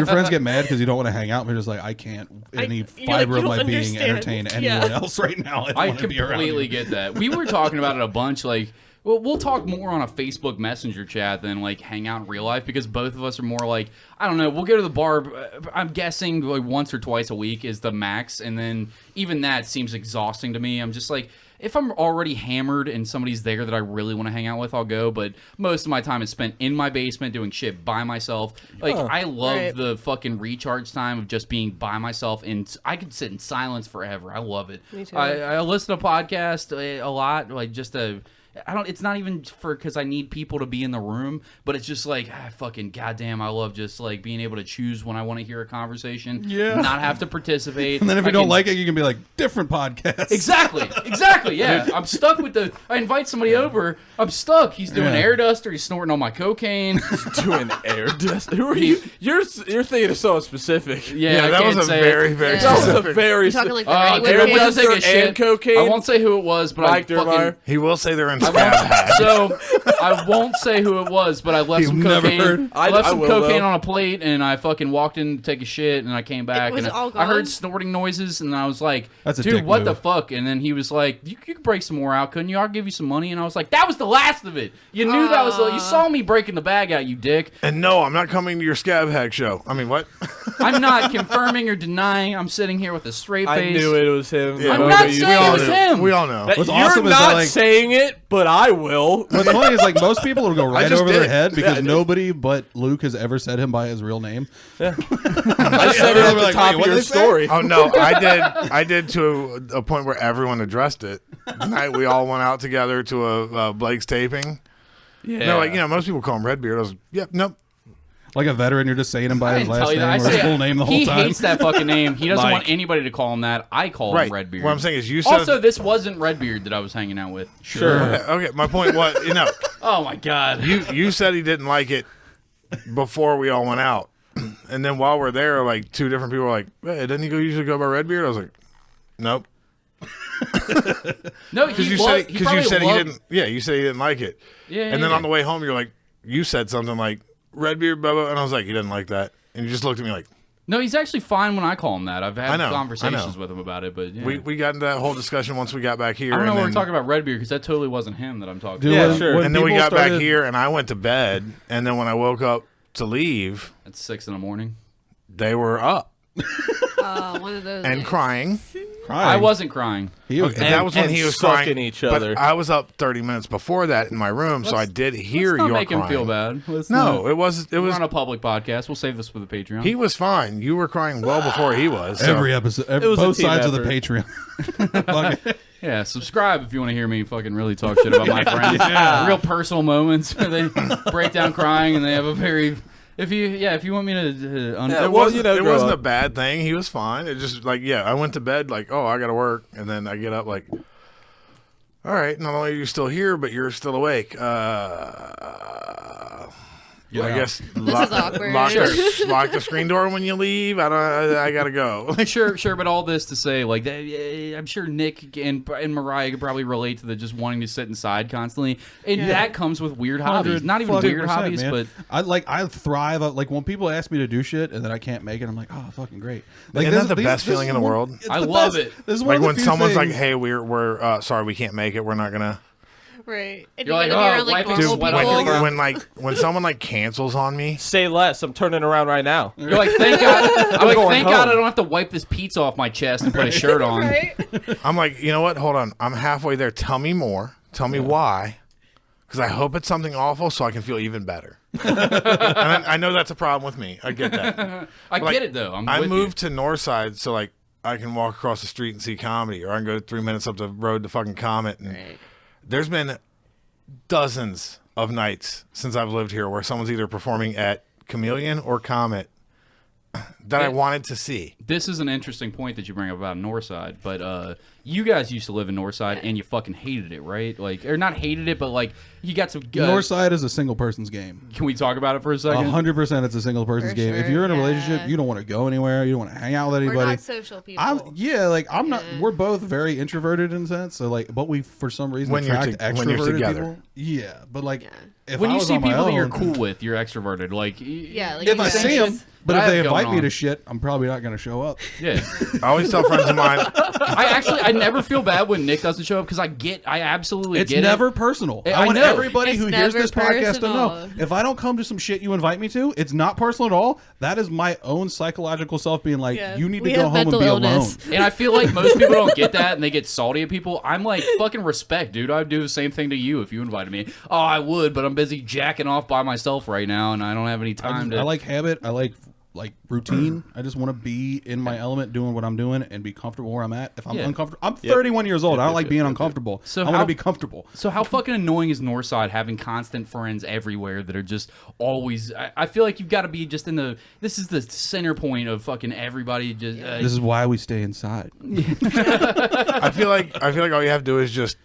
friends get mad because you don't want to hang out. And you're just like, I can't any you're like, fiber you of my don't being understand. entertain Yeah. anyone else right now. I, I want to be around completely you. get that. We were talking about it a bunch. Like, well, we'll talk more on a Facebook Messenger chat than like hang out in real life because both of us are more like, I don't know. We'll go to the bar. I'm guessing like once or twice a week is the max, and then even that seems exhausting to me. I'm just like, if I'm already hammered and somebody's there that I really want to hang out with, I'll go. But most of my time is spent in my basement doing shit by myself. Like, I love Right. the fucking recharge time of just being by myself, and I could sit in silence forever. I love it. Me too. I listen to podcasts a lot, like just a. I don't. It's not even for because I need people to be in the room, but it's just like fucking goddamn. I love just like being able to choose when I want to hear a conversation. Yeah. Not have to participate. And then if you I don't can- like it, you can be like, different podcast. Exactly. Yeah, I'm stuck with the. I invite somebody over. I'm stuck. He's doing Yeah. air duster. He's snorting on my cocaine. Doing air dust. Who are you? You're thinking of someone specific. Yeah, I that can't was a say very it. very Yeah. That was a specific. very. You're talking like the Dude, right I Air wasn't duster taking and shit. cocaine? I won't say who it was, but Mike I fucking. Dermeyer? He will say they're in scab hats. So I won't say who it was, but I left You've some never cocaine. heard? I left I some will, cocaine though. on a plate, and I fucking walked in to take a shit, and I came back, Was and it all I heard gone? snorting noises, and I was like, That's a "Dude, dick what the move. fuck?" And then he was like, "You could break some more out, couldn't you? I'll give you some money." And I was like, "That was the last of it. You knew that was. You saw me breaking the bag out, you dick." And no, I'm not coming to your scab hack show. I mean, what? I'm not confirming or denying. I'm sitting here with a straight I face. knew it was him. Yeah, I'm we- not we saying all it was know. him. We all know. That- What's you're awesome is not that, like- saying it, but I will. What's funny is like most people will go right just over did their it. head because Yeah, I did. nobody but Luke has ever said him by his real name. I said it They'll at be the like, top "Wait, of what'd your they say?" story. Oh no, I did to a point where everyone addressed it. The night we all went out together to a Blake's taping. Yeah. No, like most people call him Redbeard. I was, yep, nope. Like a veteran, you're just saying him by I his didn't last tell you name that. or his full name the whole he time. hates that fucking name. He doesn't Like- want anybody to call him that. I call Right. him Redbeard. What I'm saying is, you said Also, this wasn't Redbeard that I was hanging out with. Sure. Okay, my point was, Oh my god. you said he didn't like it before we all went out, and then while we're there, like two different people were like, hey, doesn't he usually go by Redbeard? I was like, nope, No, because he you was- said he because you probably said he loved- didn't. Yeah, you said he didn't like it. Yeah, And then yeah. on the way home, you're like, you said something like Redbeard, blah blah, and I was like, he doesn't like that, and you just looked at me like, No, he's actually fine when I call him that. I've had I know. conversations with him about it, but yeah. we got into that whole discussion once we got back here. I don't know and why we're then- talking about Redbeard because that totally wasn't him that I'm talking Dude, Yeah, about. sure. And then we people got back started- here, and I went to bed, and then when I woke up to leave, At 6 in the morning. they were up One of those. and crying. crying. I wasn't crying. He was, And that was when and he was sucking crying. each other. But I was up 30 minutes before that in my room, so I did hear Let's not your make crying. him feel bad. Let's No, not. it was. We're on a public podcast. We'll save this for the Patreon. He was fine. You were crying well before he was. So. every episode, was a both team sides of the effort. Patreon. Fuck it. Yeah, subscribe if you want to hear me fucking really talk shit about my friends. Real personal moments where they break down crying and they have a very. If you want me to It well, wasn't, you know, it grow wasn't a up. bad thing. He was fine. It just like, yeah, I went to bed like, oh, I got to work. And then I get up like, all right, not only are you still here, but you're still awake. I guess is awkward. lock the screen door when you leave. I got to go. sure, but all this to say, like, I'm sure Nick and Mariah could probably relate to the just wanting to sit inside constantly, and that comes with weird hobbies. Not even weird 100%, hobbies, man. but I thrive. Like when people ask me to do shit and then I can't make it, I'm like, oh, fucking great. Like Isn't that the best feeling in the world? It's I the love best. it. This is one Like of the when few someone's things- like, hey, we're sorry, we can't make it. We're not going to. Right. And You're like, you're gonna be oh, around, like, wiping normal sweat people. off your- when someone like cancels on me. Say less. I'm turning around right now. you're like, thank God. I'm like, going thank God I home. don't have to wipe this pizza off my chest and put a shirt on. Right? I'm like, you know what? Hold on. I'm halfway there. Tell me more. Tell me why. Because I hope it's something awful so I can feel even better. And I know that's a problem with me. I get that. I Like, get it though. I with moved to Northside so like I can walk across the street and see comedy, or I can go 3 minutes up the road to fucking Comet. And Right. there's been dozens of nights since I've lived here where someone's either performing at Chameleon or Comet that I wanted to see. This is an interesting point that you bring up about Northside, but you guys used to live in Northside and you fucking hated it, right? Like, or not hated it, but like you got some. Northside is a single person's game. Can we talk about it for a second? 100%, it's a single person's For game. If sure, you're in a yeah. relationship, you don't want to go anywhere. You don't want to hang out with We're anybody. not social people. I'm not. We're both very introverted in a sense. So like, but we for some reason When you're attract when you're extroverted together. people. Yeah, but like, if When I you was see on my people that you're own- cool with, you're extroverted. Like, Yeah, like If you I said. see them, but I if they have going invite me on. to shit, I'm probably not going to show up. yeah. I always tell friends of mine, I never feel bad when Nick doesn't show up because I absolutely It's get never it. personal. I I want know. everybody It's who hears never this podcast to know. personal. If I don't come to some shit you invite me to, it's not personal at all. That is my own psychological self being like, Yeah. you need We to go have home and mental be illness. alone. And I feel like most people don't get that and they get salty at people. I'm like, fucking respect, dude. I'd do the same thing to you if you invited me. Oh, I would, but I'm busy jacking off by myself right now and I don't have any time to. I like habit. I like routine. I just want to be in my element doing what I'm doing and be comfortable where I'm at. If I'm Yeah. uncomfortable, I'm 31 years old. I don't like being uncomfortable. So I want how- to be comfortable. So how fucking annoying is Northside having constant friends everywhere that are just always? I feel like you've got to be just in the. This is the center point of fucking everybody. Just This is why we stay inside. I feel like all you have to do is just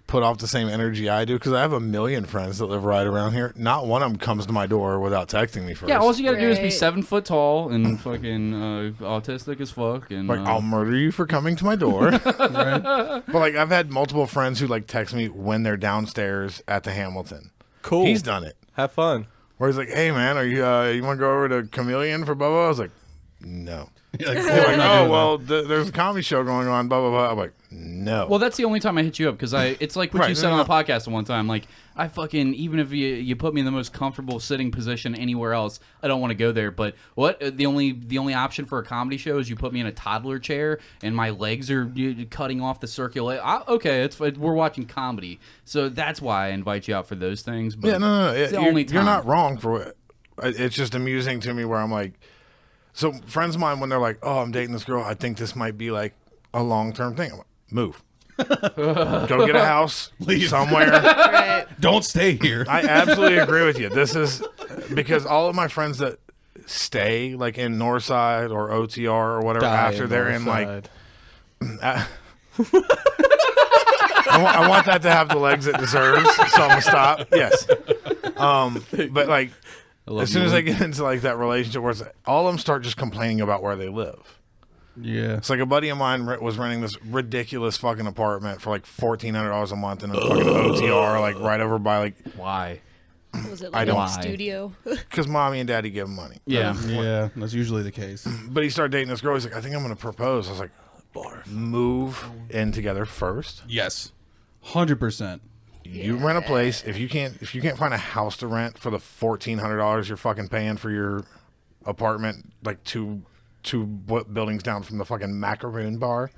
put off the same energy I do, because I have a million friends that live right around here. Not one of them comes to my door without texting me first. yeah. All you got to do is be Right. 7 foot tall and fucking autistic as fuck and Like, I'll murder you for coming to my door. Right? But like, I've had multiple friends who like text me when they're downstairs at the Hamilton. Cool. He's done it. Have fun. Where he's like, hey man, are you want to go over to Chameleon for blah blah? I was like, no. Like, They're like, I'm not oh doing well, there's a comedy show going on, blah blah blah. I'm like, no. Well, that's the only time I hit you up because it's like what Right, you said no, on no. the podcast at one time. Like, I fucking, even if you put me in the most comfortable sitting position anywhere else, I don't want to go there. But what the only option for a comedy show is you put me in a toddler chair and my legs are cutting off the circulation. Okay, we're watching comedy, so that's why I invite you out for those things. But yeah, no. it's the You're, only you're time. not wrong for it. It's just amusing to me where I'm like, so friends of mine when they're like, oh, I'm dating this girl, I think this might be like a long term thing. I'm like, move. Go get a house somewhere. Right. Don't stay here. I absolutely agree with you. This is because all of my friends that stay like in Northside or OTR or whatever after they're in like, I want that to have the legs it deserves, so I'm gonna stop. Yes, but like as soon as I get into like that relationship where it's like, all of them start just complaining about where they live. Yeah. It's like a buddy of mine was renting this ridiculous fucking apartment for like $1,400 a month in a fucking OTR, like right over by like, Why? Was it I like don't- a studio? because mommy and daddy give him money. Yeah. Yeah, that's usually the case. But he started dating this girl. He's like, I think I'm gonna propose. I was like, move in together first. Yes. 100%. You rent a place. If you can't find a house to rent for the $1,400 you're fucking paying for your apartment, like two buildings down from the fucking macaroon bar,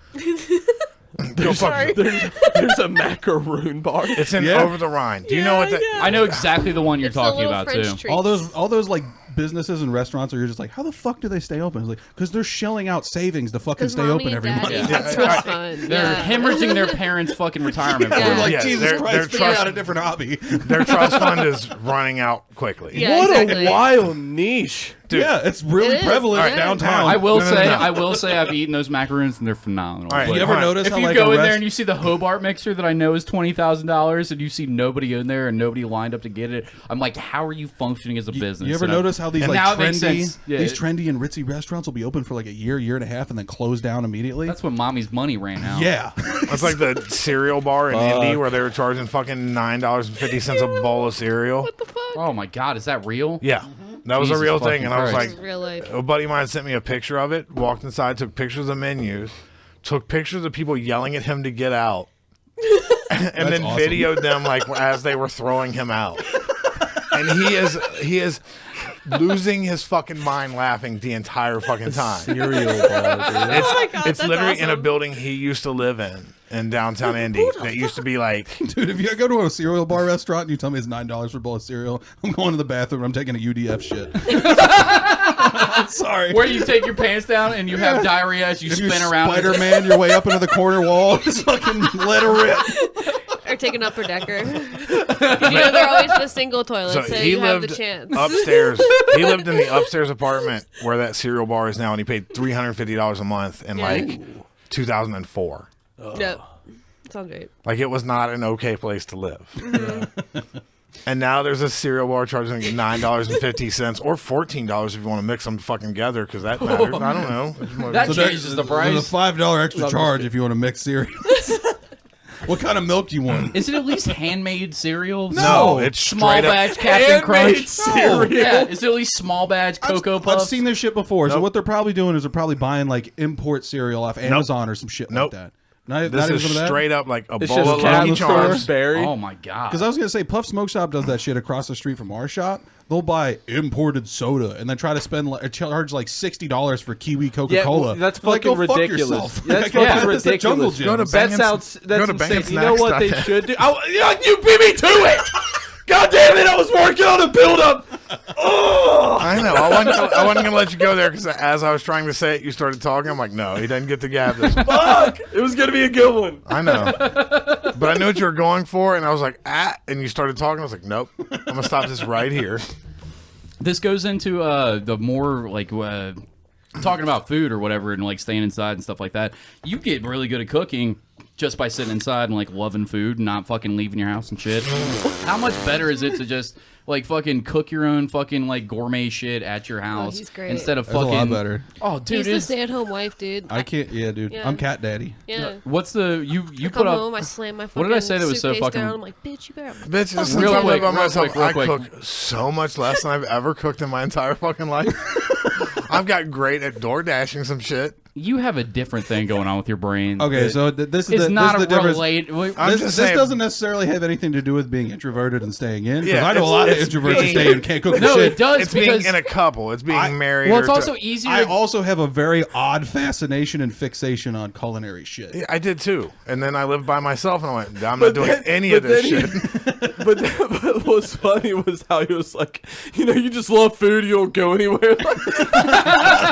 There's a macaroon bar. It's in Over the Rhine. Do you know what that? Yeah. I know exactly the one you're It's the talking little about French too. treats. All those like businesses and restaurants are you're just like, how the fuck do they stay open? It's like, because they're shelling out savings to fucking stay open every month. That's what's fun. They're Yeah. hemorrhaging their parents' fucking retirement Yeah. fund. Like, Yeah, Jesus they're Christ, figure trust- out a different hobby. Their trust fund is running out quickly. Yeah, What exactly. a wild niche. Dude. Yeah, it's really It is. prevalent Yeah. downtown. I will No, no, say, no. I will say, I've eaten those macaroons and they're phenomenal. All right, But You ever Hold on. notice if how you like go a in there rest- and you see the Hobart mixer that I know is $20,000 and you see nobody in there and nobody lined up to get it, I'm like, how are you functioning as a business? You ever And I'm- notice how these and like now it makes trendy, sense. Yeah, these it- trendy and ritzy restaurants will be open for like a year and a half, and then close down immediately? That's when mommy's money ran out. Yeah. That's like the cereal bar in Indy where they were charging fucking $9.50 a bowl of cereal. What the fuck? Oh my God, is that real? Yeah, that was Jesus a real fucking thing, and I was Christ. like, It's real life. a buddy of mine sent me a picture of it. Walked inside, took pictures of menus, took pictures of people yelling at him to get out, and then awesome. videoed them like as they were throwing him out. And he is losing his fucking mind laughing the entire fucking time. Cereal bar, dude. Oh my God, It's that's literally in a awesome. building he used to live in downtown Indy. That used to be like, Dude, if you go to a cereal bar restaurant and you tell me it's $9 for a bowl of cereal, I'm going to the bathroom. I'm taking a UDF shit. Sorry. Where you take your pants down and you have diarrhea as you If spin you around. Spider-Man your way up into the corner wall, just fucking let her rip. Or take an upper decker. 'Cause you know they're always the single toilet, so, he you have the lived chance. upstairs. He lived in the upstairs apartment where that cereal bar is now, and he paid $350 a month in like 2004. Yep. Sounds right. Like, it was not an okay place to live. And now there's a cereal bar charging $9.50 or $14 if you want to mix them fucking together, because that matters. I don't know. That So changes the price. There's a $5 extra charge if you want to mix cereals. What kind of milk do you want? Is it at least handmade cereal? No, it's small straight up batch Captain handmade Crunch cereal. Yeah, is it at least small batch Cocoa I've Puffs? seen this shit before. So Nope. what they're probably doing is they're probably buying like import cereal off Amazon or some shit Nope. like that. Not This even is some of that? straight up like a It's bowl just of Lucky Captain Charms. Crunch berry. Oh my God! Because I was gonna say, Puff Smoke Shop does that shit across the street from our shop. They'll buy imported soda and then try to spend charge like $60 for Kiwi Coca-Cola. Yeah, that's Like, fucking go fuck ridiculous. yourself. That's Like, go fucking buy this at Jungle ridiculous. Gym. Go to That Bang's- sounds. go That's to Bang's insane. You know what they Snacks. should do? You beat me to it. God damn it! I was working on a build-up. Oh, I know. I wasn't gonna let you go there because as I was trying to say it, you started talking. I'm like, no, he didn't get to gab this. fuck! It was gonna be a good one. I know, but I knew what you were going for, and I was like, and you started talking. I was like, nope, I'm gonna stop this right here. This goes into the more like talking about food or whatever, and like staying inside and stuff like that. You get really good at cooking just by sitting inside and like loving food and not fucking leaving your house and shit. How much better is it to just like fucking cook your own fucking like gourmet shit at your house he's great. instead of That's a fucking lot better. Oh, dude, He's the it's, stay-at-home wife, dude. I can't. Yeah, dude. Yeah. I'm cat daddy. Yeah. what's the you I put come up? home, I slam my fucking What did I say that was so suitcase fucking- down. I'm like, bitch, you better. Bitch, just Real real quick, about real myself. quick, real I quick. cook so much less than I've ever cooked in my entire fucking life. I've got great at door dashing some shit. You have a different thing going on with your brain. Okay, that so this is it's the, not this is a the difference. relate. I'm This just saying- doesn't necessarily have anything to do with being introverted and staying in. 'cause Yeah, I know a it's- lot of it's introverts that being- stay in can't cook for No, shit. it does It's because being in a couple. It's being married. well, it's or also to- easier. I also have a very odd fascination and fixation on culinary shit. Yeah, I did too. And then I lived by myself, and I went, I'm not doing any of this shit. But what was funny was how he was like, you just love food, you don't go anywhere.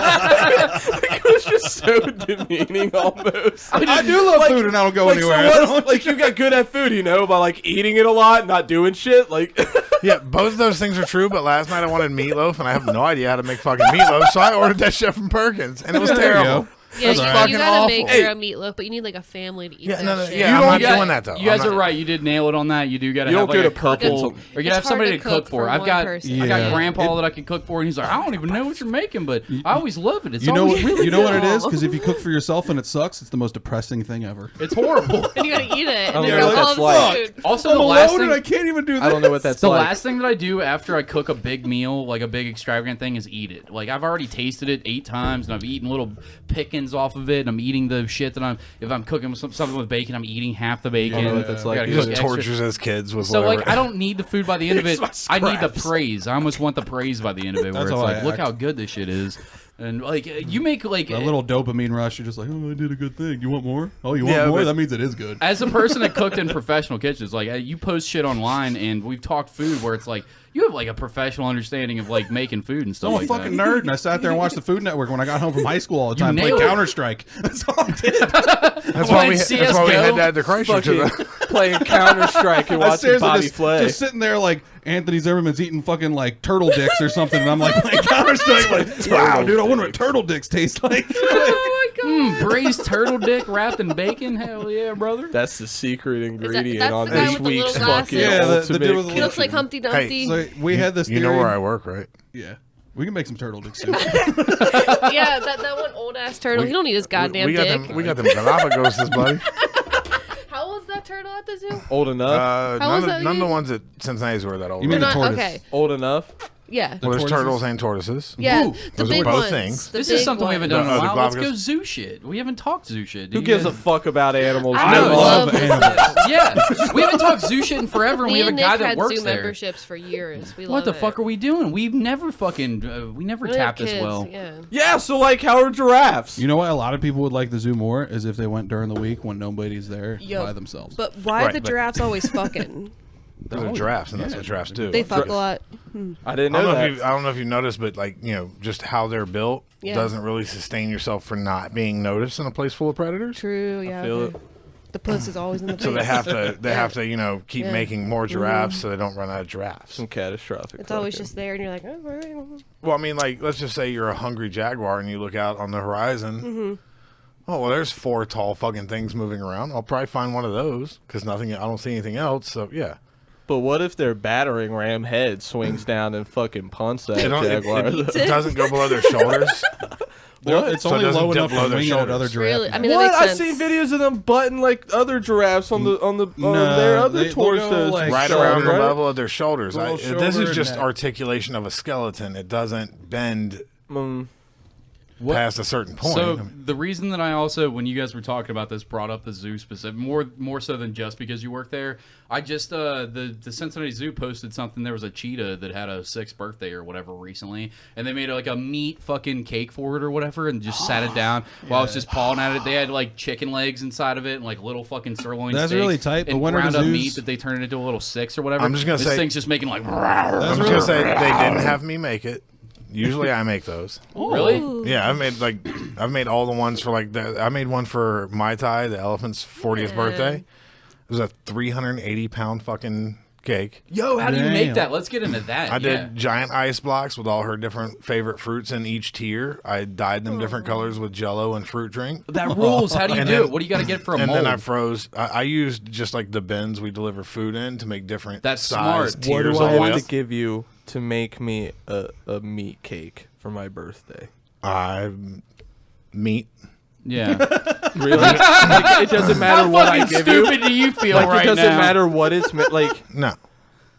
It was just so demeaning almost. I do love food and I don't go Like, anywhere. so what, like you got good at food, by like eating it a lot, not doing shit. Like, Yeah, both of those things are true, but last night I wanted meatloaf, and I have no idea how to make fucking meatloaf, so I ordered that shit from Perkins, and it was There you terrible. go. Yeah, That's you, alright. you Fucking gotta awful. make Hey. your own meatloaf, but you need like a family to eat Yeah, that no, no, shit. yeah, I'm not doing that though. You guys I'm are not- right. You did nail it on that. You do got to You have don't like go a to couple, Perkins. or you got to It's have somebody to hard to cook cook for. for I've one got person. I got Yeah. grandpa that I can cook for, and he's like, I don't even know what you're making, but I always love it. It's You know always what? really You know what it good. is? Because if you cook for yourself and it sucks, it's the most depressing thing ever. It's horrible. And you gotta eat it. don't And know then what all that's the like. food. Also, I'm the last alone and I thing. can't even do this. I don't know what that's The like. last thing that I do after I cook a big meal, like a big extravagant thing, is eat it. Like I've already tasted it 8 times, and I've eaten little pickings off of it. And I'm eating the shit that if I'm cooking something with bacon, I'm eating half the bacon. I don't know what that's I like. gotta You cook just extra. tortures as kids with So whatever. like I don't need the food by the end of it. Here's my I need the scraps. praise. I almost want the praise by the end of it. Where That's it's how I like, look act. how good this shit is. And like you make like a little dopamine rush. You're just like, oh, I did a good thing. You want more? Oh, you want Yeah, more? but- That means it is good. as a person that cooked in professional kitchens, like you post shit online, and we've talked food where it's like you have like a professional understanding of like making food and stuff I'm a like fucking that. nerd, and I sat there and watched the Food Network when I got home from high school all the time, playing nailed it. Counter-Strike. That's all I did. That's why we CS:GO, had that to Christchurch. Fucking playing Counter-Strike and I watching seriously Bobby just, Flay. just sitting there like Anthony Zimmerman's eating fucking like turtle dicks or something, and I'm like playing Counter-Strike like, wow, dude, I wonder what turtle dicks taste like. Oh my god. Braised turtle dick wrapped in bacon. Hell yeah, brother. That's the secret ingredient that's on the guy this with the week's little fucking glasses? Yeah, the ultimate dude with the He looks like kitchen. Humpty Dumpty. So we had this theory. You know where I work, right? Yeah. We can make some turtle dick soup. Yeah, that one old ass turtle. He don't need his goddamn we got dick. them. We got them Galapagos, buddy. How old's that turtle at the zoo? Old enough? How was None that of the again? ones at Cincinnati Zoo are that old. You mean right? the tortoise? Okay. Old enough? Yeah. Well, there's tortoises? turtles and tortoises. Yeah. Ooh, The those are big both ones. things. The This is big something we haven't ones. done in a the while. Let's Galapagos. go zoo shit. We haven't talked zoo shit. Who gives a fuck about animals? I know, really? love animals. Yeah, we haven't talked zoo shit in forever, and we Me have a and guy Nick that had works zoo there. memberships for years. We What love the it. fuck are we doing? We've never fucking we never We have tapped this kids, well. Yeah. Yeah, so like, how are giraffes? You know why a lot of people would like the zoo more is if they went during the week when nobody's there Yo, by themselves. But why Right, the but- giraffes always fucking? Those are giraffes, and that's what giraffes do. They fuck a lot. I didn't I know don't know that. if I don't know if you noticed, but like just how they're built Yeah. doesn't really sustain yourself for not being noticed in a place full of predators. True. Yeah. feel okay. The puss is always in the face. So they have to keep Yeah. making more giraffes so they don't run out of giraffes. Some catastrophic. It's always fucking- just there, and you're like, oh, all right. Well, I mean, like let's just say you're a hungry jaguar and you look out on the horizon. Oh well, there's 4 tall fucking things moving around. I'll probably find one of those because I don't see anything else. So yeah. But what if their battering ram head swings down and fucking punts that It jaguar? doesn't go below their shoulders. It's So it only doesn't low dip enough below to their wing at shoulders. other giraffes. Really? I mean, What? that makes I've sense. seen videos of them butting like other giraffes on their No, other they'll go, torsos, like, Right shoulder, around the right? level of their shoulders. Below This shoulder is and just neck. articulation of a skeleton. It doesn't bend What- past a certain point. So the reason that I also, when you guys were talking about this, brought up the zoo specific, more so than just because you work there. I just the Cincinnati Zoo posted something. There was a cheetah that had a 6th birthday or whatever recently, and they made like a meat fucking cake for it or whatever, and just sat it down while I was just pawing at it. They had like chicken legs inside of it and like little fucking sirloin That's steaks really tight, but and when are ground the up zoos- meat that they turned into a little 6 or whatever. I'm just gonna this say- thing's just making like. I'm just gonna say they didn't have me make it. Usually I make those. Really? Yeah, I've made all the ones for like I made one for Mai Tai, the elephant's 40th birthday. It was a 380-pound fucking cake. Yo, how do you Damn. make that? Let's get into that. I yeah. did giant ice blocks with all her different favorite fruits in each tier. I dyed them different colors with Jello and fruit drink. That rules. How do you And do then- it? What do you got to get for a And mold? then I froze. I used just like the bins we deliver food in to make different That's size smart. What tiers do I of have oil. to give you to make me a meat cake for my birthday? Meat. yeah. Really? Like, it doesn't matter How what I fucking give you. stupid do you feel Like right it doesn't now? matter what it's like. No.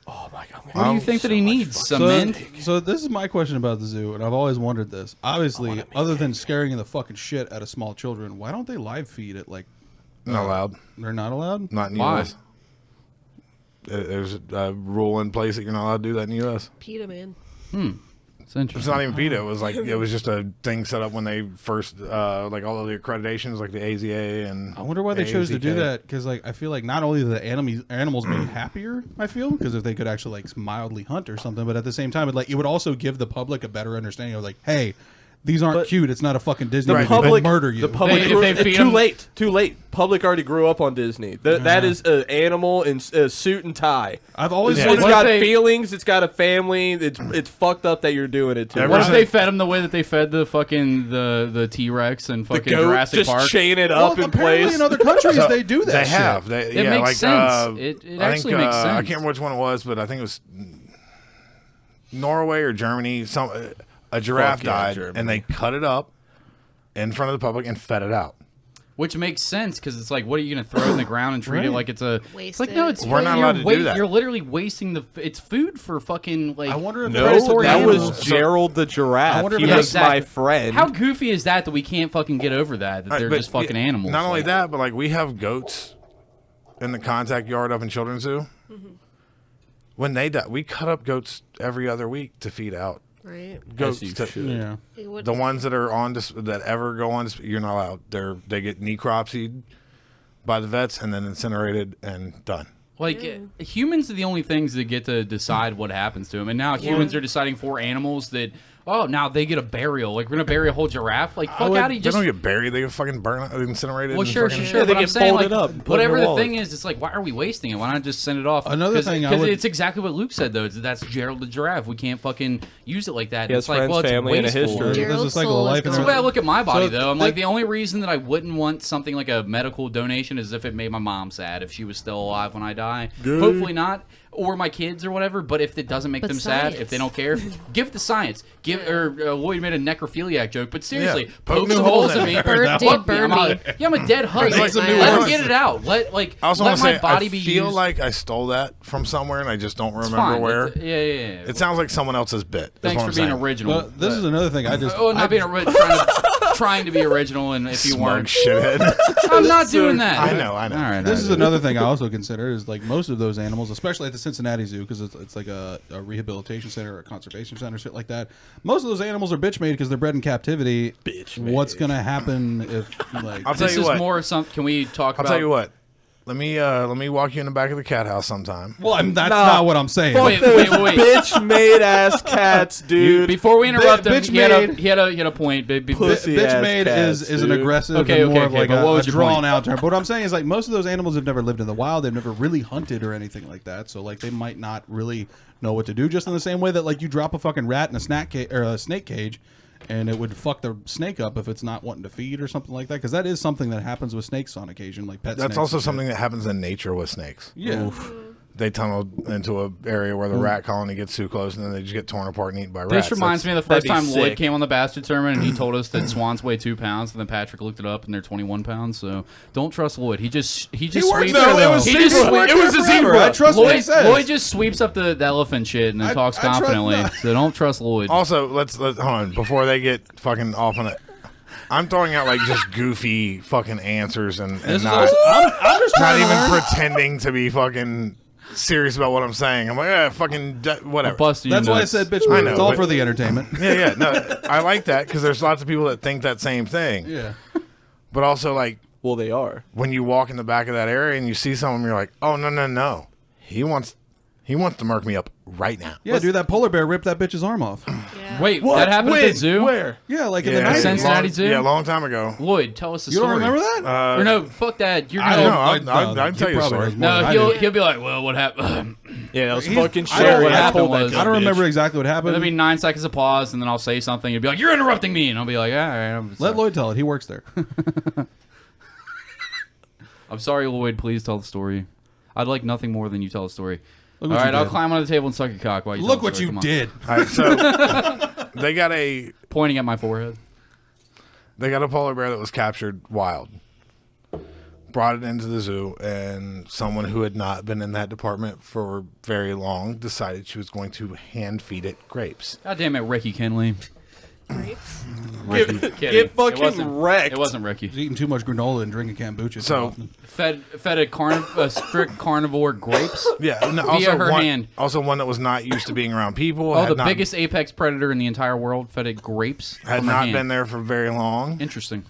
Oh my god! What do you think that he needs? Cement? So this is my question about the zoo, and I've always wondered this. Obviously, other than scaring the fucking shit out of small children, why don't they live feed it? Like, Not allowed. they're not allowed? Not in the Why? U.S. There's a rule in place that you're not allowed to do that in the U.S. PETA, man. It's interesting. It's not even PETA. It was just a thing set up when they first like all of the accreditations, like the AZA and. I wonder why they chose to do AZK. that, because like I feel like not only the animals be happier, I feel, because if they could actually like mildly hunt or something, but at the same time, it would also give the public a better understanding of like, hey, these aren't But cute. It's not a fucking Disney The movie. public, They'll murder you. The public, If they feed too 'em- late. Too late. Public already grew up on Disney. That is an animal in a suit and tie. I've always Yeah. It's wondered- What got if they- feelings. It's got a family. It's fucked up that you're doing it to. Ever What if since- they fed him the way that they fed the fucking the T-Rex and the fucking goat Jurassic just Park? chain it well, up in apparently place. in other countries they do that. They shit. have. It makes sense. It actually makes I sense. can't remember which one it was, but I think it was Norway or Germany. A giraffe Fuck yeah, died, Germany. and they cut it up in front of the public and fed it out. Which makes sense because it's like, what are you going to throw it in the ground and treat it Right. like it's a? Waste It's like no, it. it's We're not you're allowed to do that. You're literally wasting it's food for fucking like. I wonder if No, predatory that animals. was Gerald the giraffe. I wonder if He that's was my exactly- friend. How goofy is that we can't fucking get over that they're But, just fucking yeah, animals? Not only like, that, but like we have goats in the contact yard up in Children's Zoo. When they die, we cut up goats every other week to feed out Right. Goats you to- should. Yeah. It would- The ones that are on that ever go on display, you're not allowed. They get necropsied by the vets and then incinerated and done. Like humans are the only things that get to decide what happens to them, and now humans are deciding for animals that now they get a burial. Like we're gonna bury a whole giraffe. Like fuck out of They just. don't get buried. They get fucking burned, incinerated. Well, and sure. Yeah, they But I'm get saying, folded like, up and put in whatever your the wallet. thing is, it's like, why are we wasting it? Why not just send it off? Another thing I because would- it's exactly what Luke said though. That's Gerald the giraffe. We can't fucking use it like that. He has It's like, friends, well, it's family, and a wasteful. history. There's a Gerald's cycle soul of is life. That's and the way I look at my body, So though. I'm like, the only reason that I wouldn't want something like a medical donation is if it made my mom sad if she was still alive when I die. Hopefully not, or my kids or whatever. But if it doesn't make But them sad, science. if they don't care, give it to science. Lloyd made a necrophiliac joke, but seriously, Yeah, poke poke new some holes holes in in me. it. Dude, Fuck me. burn me. I'm a dead hug. Like Like, some new let them ones. get it out. Let I also let want to my say, body I be feel used. like I stole that from somewhere and I just don't It's remember fine. where. Yeah. It sounds like someone else's bit. is Thanks what for I'm being saying. original. But this is another thing. I just. Oh, not being trying to be original, and if you Smirk weren't, shithead. I'm not doing that. I know. All right. This is another thing I also consider is like most of those animals, especially at the Cincinnati Zoo, because it's like a rehabilitation center or a conservation center, shit like that. Most of those animals are bitch made because they're bred in captivity. Bitch What's made. gonna happen if like? I'll tell This you is what. more of something. Can we talk I'll about? tell you what. Let me walk you in the back of the cat house sometime. Well, that's Nah. not what I'm saying. Fuck Wait, those wait. bitch made ass cats, dude. Before we interrupt him, bitch he had made- a point. Pussy Bitch ass made cats, is an dude. aggressive Okay, and more okay, of like but what a was your point? drawn out term. But what I'm saying is like most of those animals have never lived in the wild. They've never really hunted or anything like that. So like they might not really know what to do. Just in the same way that like you drop a fucking rat in a snake cage, and it would fuck the snake up if it's not wanting to feed or something like that. Because that is something that happens with snakes on occasion, like pet. That's snakes also and shit. something that happens in nature with snakes. Yeah. They tunnel into a area where the rat colony gets too close, and then they just get torn apart and eaten by rats. This reminds me of the first that'd time be Lloyd sick. came on the Bastard Tournament and he told us that swans weigh 2 pounds, and then Patrick looked it up and they're 21 pounds. So don't trust Lloyd. He just works sweeps. there, though. He just He sweeps- worked It was there a forever. zebra. I trust what he Lloyd, says. Lloyd just sweeps up the elephant shit and then talks I trust confidently. that. So don't trust Lloyd. Also, let's hold on before they get fucking off on it. I'm throwing out like just goofy fucking answers and This is not, also, I'm just not trying to even learn. pretending to be fucking serious about what I'm saying. I'm like, fucking whatever. Busting That's your why I nuts. said bitch. I made. know, It's all but- for the entertainment. Yeah, no, I like that because there's lots of people that think that same thing. Yeah. But also, like, Well, they are. when you walk in the back of that area and you see someone, you're like, oh, no. He wants to murk me up right now. Yeah, dude, that polar bear ripped that bitch's arm off. Yeah. Wait, that happened at the zoo? Where? Yeah, like in the Yeah, 90s. Cincinnati long- Zoo? Yeah, a long time ago. Lloyd, tell us the You story. don't remember that? Or no, fuck that. You're I gonna. don't know. I'll tell he you a probably story. knows more than No, I he'll do. he'll be like, well, what happened? Yeah, that was He's- fucking I don't know Sherry. what I happened told that was- I don't bitch. remember exactly what happened. There'll be 9 seconds of pause, and then I'll say something. You'll be like, you're interrupting me, and I'll be like, all right. I'm Let sorry. Lloyd tell it. He works there. I'm sorry, Lloyd. Please tell the story. I'd like nothing more than you tell the story. Look All what you right, I'll did. climb on the table and suck your cock while you Look tell the what story. you Come on. did. All right, so they got a Pointing at my forehead. polar bear that was captured wild. Brought it into the zoo, and someone who had not been in that department for very long decided she was going to hand feed it grapes. God damn it, Ricky Kinley. Grapes. Kidding. Get It fucking wasn't- wrecked. It wasn't Ricky. He's eating too much granola and drinking kombucha. too So- often. Fed a strict carnivore grapes. Yeah, no, Via also her one, hand. Also one that was not used to being around people. Oh, had the not, biggest apex predator in the entire world fed it grapes. had from her not hand. been there for very long. Interesting.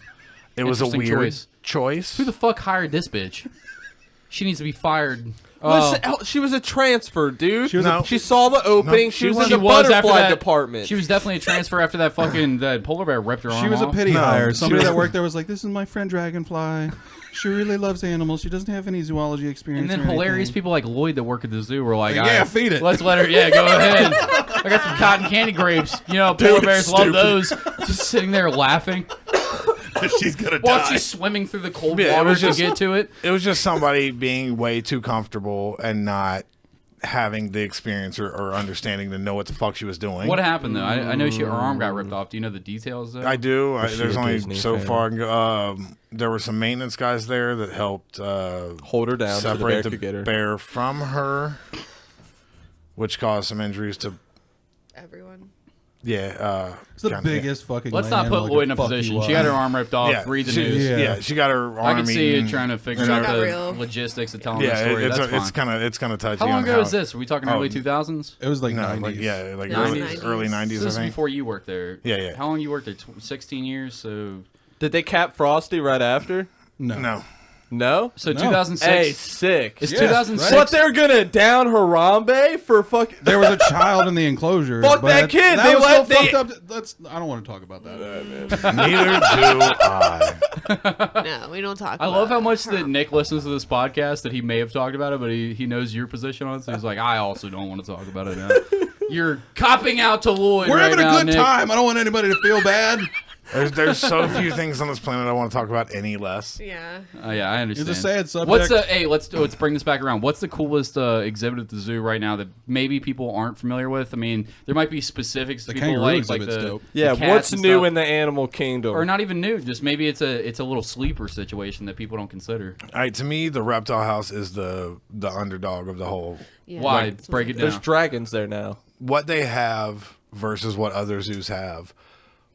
It was a Interesting weird choice. choice. Who the fuck hired this bitch? She needs to be fired. Listen, she was a transfer, dude. She was No. She saw the opening. No, she was she in the was after butterfly that- department. She was definitely a transfer after that fucking that polar bear ripped her arm She was a off. pity No, hire. she Somebody was- that worked there was like, "This is my friend Dragonfly. She really loves animals. She doesn't have any zoology experience." And then or hilarious anything." people like Lloyd that work at the zoo were like, Like, "All yeah, right, feed it." Let's let her. Yeah, go ahead. I got some cotton candy grapes. You know, polar Dude, bears love stupid. those. Just sitting there laughing She's gonna while she's swimming through the cold Yeah, it water was to just- get to it. It was just somebody being way too comfortable and not having the experience or understanding to know what the fuck she was doing. What happened though? I know her arm got ripped off. Do you know the details though? I do. Was she There's a only Disney so fan? far. There were some maintenance guys there that helped Hold her down so the bear separate the could get her. bear from her, which caused some injuries to Everyone. Yeah. It's the kinda, biggest fucking. Let's not land, put like, Lloyd in a fuck position. you She up. got her arm ripped off. Yeah, Read the she, news. Yeah, she got her arm I can see eaten. you trying to figure She out got the real. logistics of telling Yeah, the story. That's it's fine. kind of touchy. How long on ago how, is this? Are we talking early 2000s? It was like No, 90s. like yeah, like No, early, 90s. early So 90s. this I is think. before you worked there. Yeah, yeah. How long you worked there? 16 years. So Did they cap Frosty right after? No. No. so No. 2006. Hey, sick. It's Yeah, 2006. What, they're gonna down Harambe for fuck? There was a child in the enclosure. Fuck but that kid. That They was let- so fucked they- up. Let's. I don't want to talk about that. Neither do I. No, we don't talk. I love how much that Nick listens to this podcast that he may have talked about it, but he knows your position on it. So he's like, I also don't want to talk about it now. You're copping out to Lloyd. We're right having a now, good Nick. time. I don't want anybody to feel bad. There's so few things on this planet I want to talk about any less. Yeah. Yeah, I understand. It's a sad subject. What's the hey? Let's bring this back around. What's the coolest exhibit at the zoo right now that maybe people aren't familiar with? I mean, there might be specifics The people kangaroo like exhibit's the dope. Yeah. the cats What's and new stuff. in the animal kingdom? or not even new? Just maybe it's a little sleeper situation that people don't consider. All right, to me, the reptile house is the underdog of the whole. Yeah. Why? Break it There's down. dragons there now. What they have versus what other zoos have,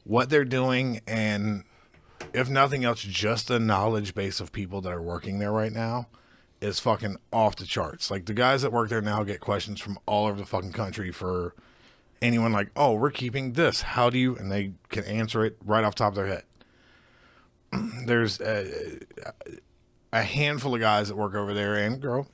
what they're doing, and if nothing else, just the knowledge base of people that are working there right now is fucking off the charts. Like the guys that work there now get questions from all over the fucking country for anyone like, oh, we're keeping this. How do you? And they can answer it right off the top of their head. There's a handful of guys that work over there and girl.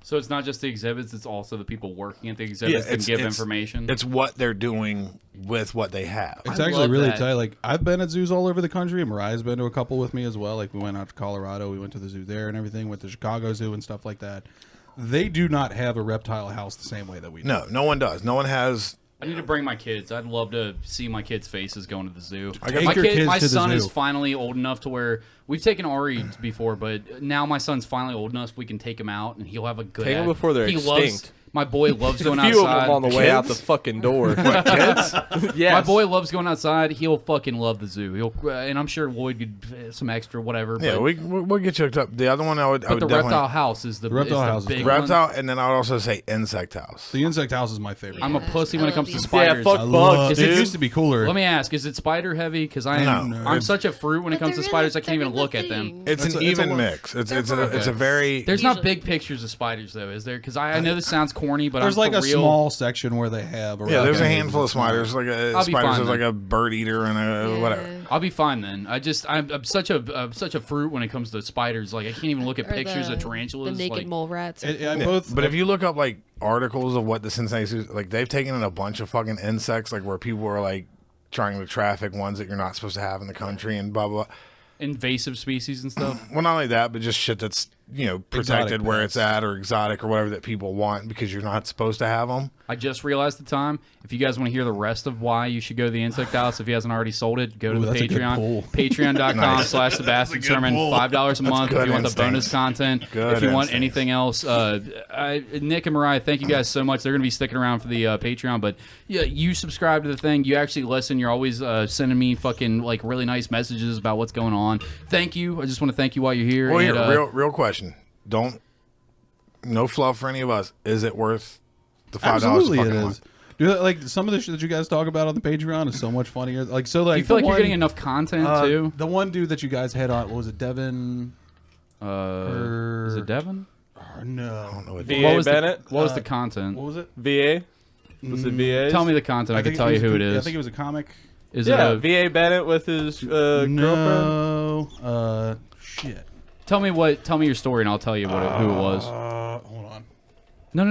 So it's not just the exhibits; it's also the people working at the exhibits that give information. It's what they're doing with what they have. It's I actually love really that. tight. Like I've been at zoos all over the country. Mariah's been to a couple with me as well. Like we went out to Colorado, we went to the zoo there and everything. Went to Chicago Zoo and stuff like that. They do not have a reptile house the same way that we do. No one does. No one has. I need to bring my kids. I'd love to see my kids' faces going to the zoo. Take My your kids my to the son zoo. is finally old enough to where we've taken Ari before, but now my son's finally old enough we can take him out and he'll have a good. Take 'em before they're he extinct. Loves, my boy loves There's going a few outside. of them on the way out the Kids? fucking door. Kids? Yes. My boy loves going outside. He'll fucking love the zoo. He'll and I'm sure Lloyd could some extra whatever. Yeah, but, we'll get you hooked up. The other one I would but the definitely reptile house is the reptile house is big cool. one. reptile, and then I would also say insect house. The insect house is my favorite. I'm a pussy when it comes to Yeah, spiders. fuck I bugs, love- dude. It used to be cooler. Let me ask: is it spider heavy? Because I'm No, I'm it's- such a fruit when it comes to spiders. I can't even look at them. It's It's an a- it's a even lot- mix. It's a okay. very. There's not Usually. big pictures of spiders though, is there? Because I know this sounds corny, but There's I'm like for a real. small section where they have. yeah, there's a okay, handful of it's small. spiders. Like a I'll be spiders fine is then. like a bird eater and a whatever. I'll be fine then. I'm such a fruit when it comes to spiders. Like I can't even look at Or pictures of the tarantulas. naked like, mole rats. I both. But if you look up like articles of what the Cincinnati Zoo, like they've taken in a bunch of fucking insects, like where people are like trying to traffic ones that you're not supposed to have in the country and blah blah. Blah. invasive species and stuff. Well, not only that, but just shit that's protected Exotic where pets. it's at or exotic or whatever that people want because you're not supposed to have them. I just realized the time. If you guys want to hear the rest of why you should go to the insect house, if he hasn't already sold it, go to Ooh, the that's a good Patreon. pull. Patreon.com/Sebastian Sermon. $5 a month if good you want the instincts. bonus content. Good if you want instincts. anything else. Nick and Mariah, thank you guys so much. They're going to be sticking around for the Patreon. But yeah, you subscribe to the thing. You actually listen. You're always sending me fucking like really nice messages about what's going on. Thank you. I just want to thank you while you're here. Well, and, here, real question. No fluff for any of us. Is it worth the $5 Absolutely, a it fucking is. month? Dude, like some of the shit that you guys talk about on the Patreon is so much funnier. Like so, like do you feel the like you're one- getting enough content too? The one dude that you guys had on, what was it, Devin? Is it Devin? Or no, I don't know what VA What was Bennett? what was the content? what was it? VA? Was it VA? Tell me the content. I can think tell you was who a- it is. I think it was a comic. Is Yeah, it? VA Bennett with his girlfriend. No, shit. Tell me your story, and I'll tell you who it was. Hold on.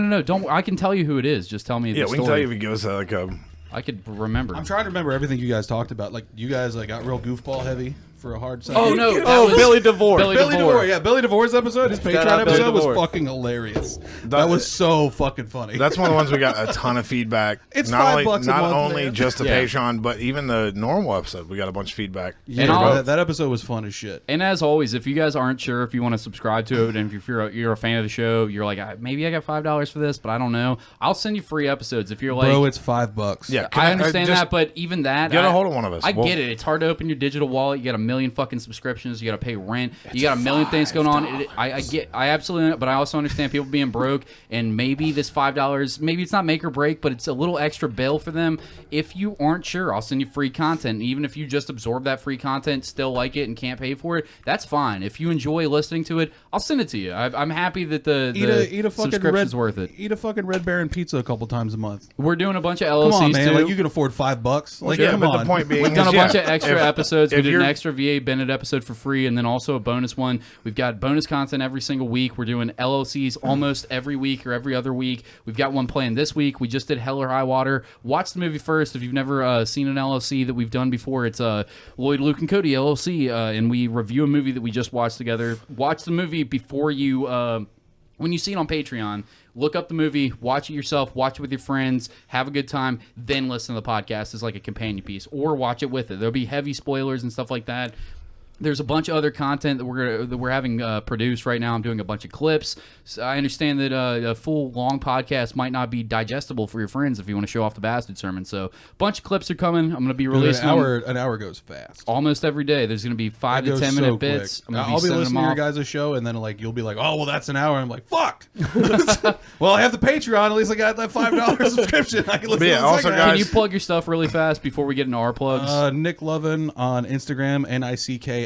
No. Don't. I can tell you who it is. Just tell me. Yeah, the we story. can tell you if he goes like a. I could remember. I'm trying to remember everything you guys talked about. Like you guys like got real goofball heavy for a hard second. Oh no! that Oh, was Billy DeVore. Billy Billy DeVore. DeVore, yeah, Billy DeVore's episode, his Patreon out Billy episode was DeVore. fucking hilarious. That was so fucking funny. That's one of the ones we got a ton of feedback. It's not $5 a not month, only man. just the Yeah. Patreon, but even the normal episode. We got a bunch of feedback. yeah, And bro, I'll- that episode was fun as shit. And as always, if you guys aren't sure if you want to subscribe to it, and if you're a fan of the show, you're like, maybe I got $5 for this, but I don't know. I'll send you free episodes if you're like. Bro, it's $5. Yeah, I understand that, but even that, Get a hold of one of us. I We'll- get it. It's hard to open your digital wallet. You got a million million fucking subscriptions. You got to pay rent. You got a million things going on. I absolutely, but I also understand people being broke, and maybe this $5, maybe it's not make or break, but it's a little extra bill for them. If you aren't sure, I'll send you free content. Even if you just absorb that free content, still like it and can't pay for it, that's fine. If you enjoy listening to it, I'll send it to you. I'm happy that the eat a fucking subscription's worth it. Eat a fucking Red Baron pizza a couple times a month. We're doing a bunch of LLCs Come on, man. too. Like, you can afford $5. Like, Yeah, come but on. the point being, We've done a is, bunch yeah, of extra episodes. We if did an you're- extra VA Bennett episode for free, and then also a bonus one. We've got bonus content every single week. We're doing LLCs almost every week or every other week. We've got one planned this week. We just did Hell or High Water. Watch the movie first if you've never seen an LLC that we've done before. It's Lloyd, Luke, and Cody LLC, and we review a movie that we just watched together. Watch the movie before you... when you see it on Patreon, look up the movie, watch it yourself, watch it with your friends, have a good time, then listen to the podcast as like a companion piece, or watch it with it. There'll be heavy spoilers and stuff like that. There's a bunch of other content that we're having produced right now. I'm doing a bunch of clips. So I understand that a full long podcast might not be digestible for your friends if you want to show off the bastard sermon. So a bunch of clips are coming. I'm going to be releasing an hour goes fast. almost every day. There's going to be 5 to 10 minute bits. I'll be listening to your guys' show, and then like you'll be like, oh well, that's an hour. I'm like, fuck. Well, I have the Patreon. At least I got that $5 subscription. I can listen. Yeah, to the also, second guys- Can you plug your stuff really fast before we get into our plugs? Nick Lovin on Instagram,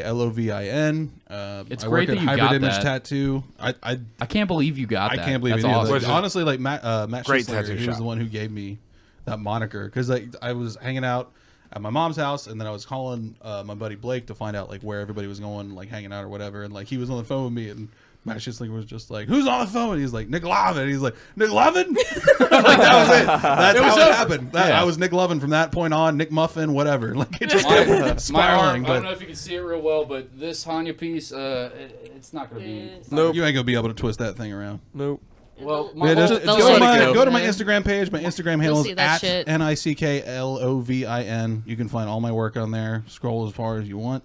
NickLovin. It's I great work that at you Hybrid got Image that. Tattoo. I can't believe you got that. I can't believe That's it. awesome. What's it? Honestly, like Matt Great Schisler, tattoo he was shop. the one who gave me that moniker because like I was hanging out at my mom's house, and then I was calling my buddy Blake to find out like where everybody was going, like hanging out or whatever, and like he was on the phone with me, and Matt Schisler was just like, "Who's on the phone?" And he's like, "Nick Lovin." He's like, "Nick Lovin." Like, that was it. That's how it happened. I was Nick Lovin from that point on. Nick Muffin, whatever. Like it just kept My arm, spiraling. I don't know But if you can see it real well, but this Hanya piece, it's not going to be... Nope. you ain't gonna be able to twist that thing around. Nope. Well, Yeah, just they'll let let it it go. go to my Instagram page. My Instagram handle see is that at shit. NickLovin. You can find all my work on there. Scroll as far as you want.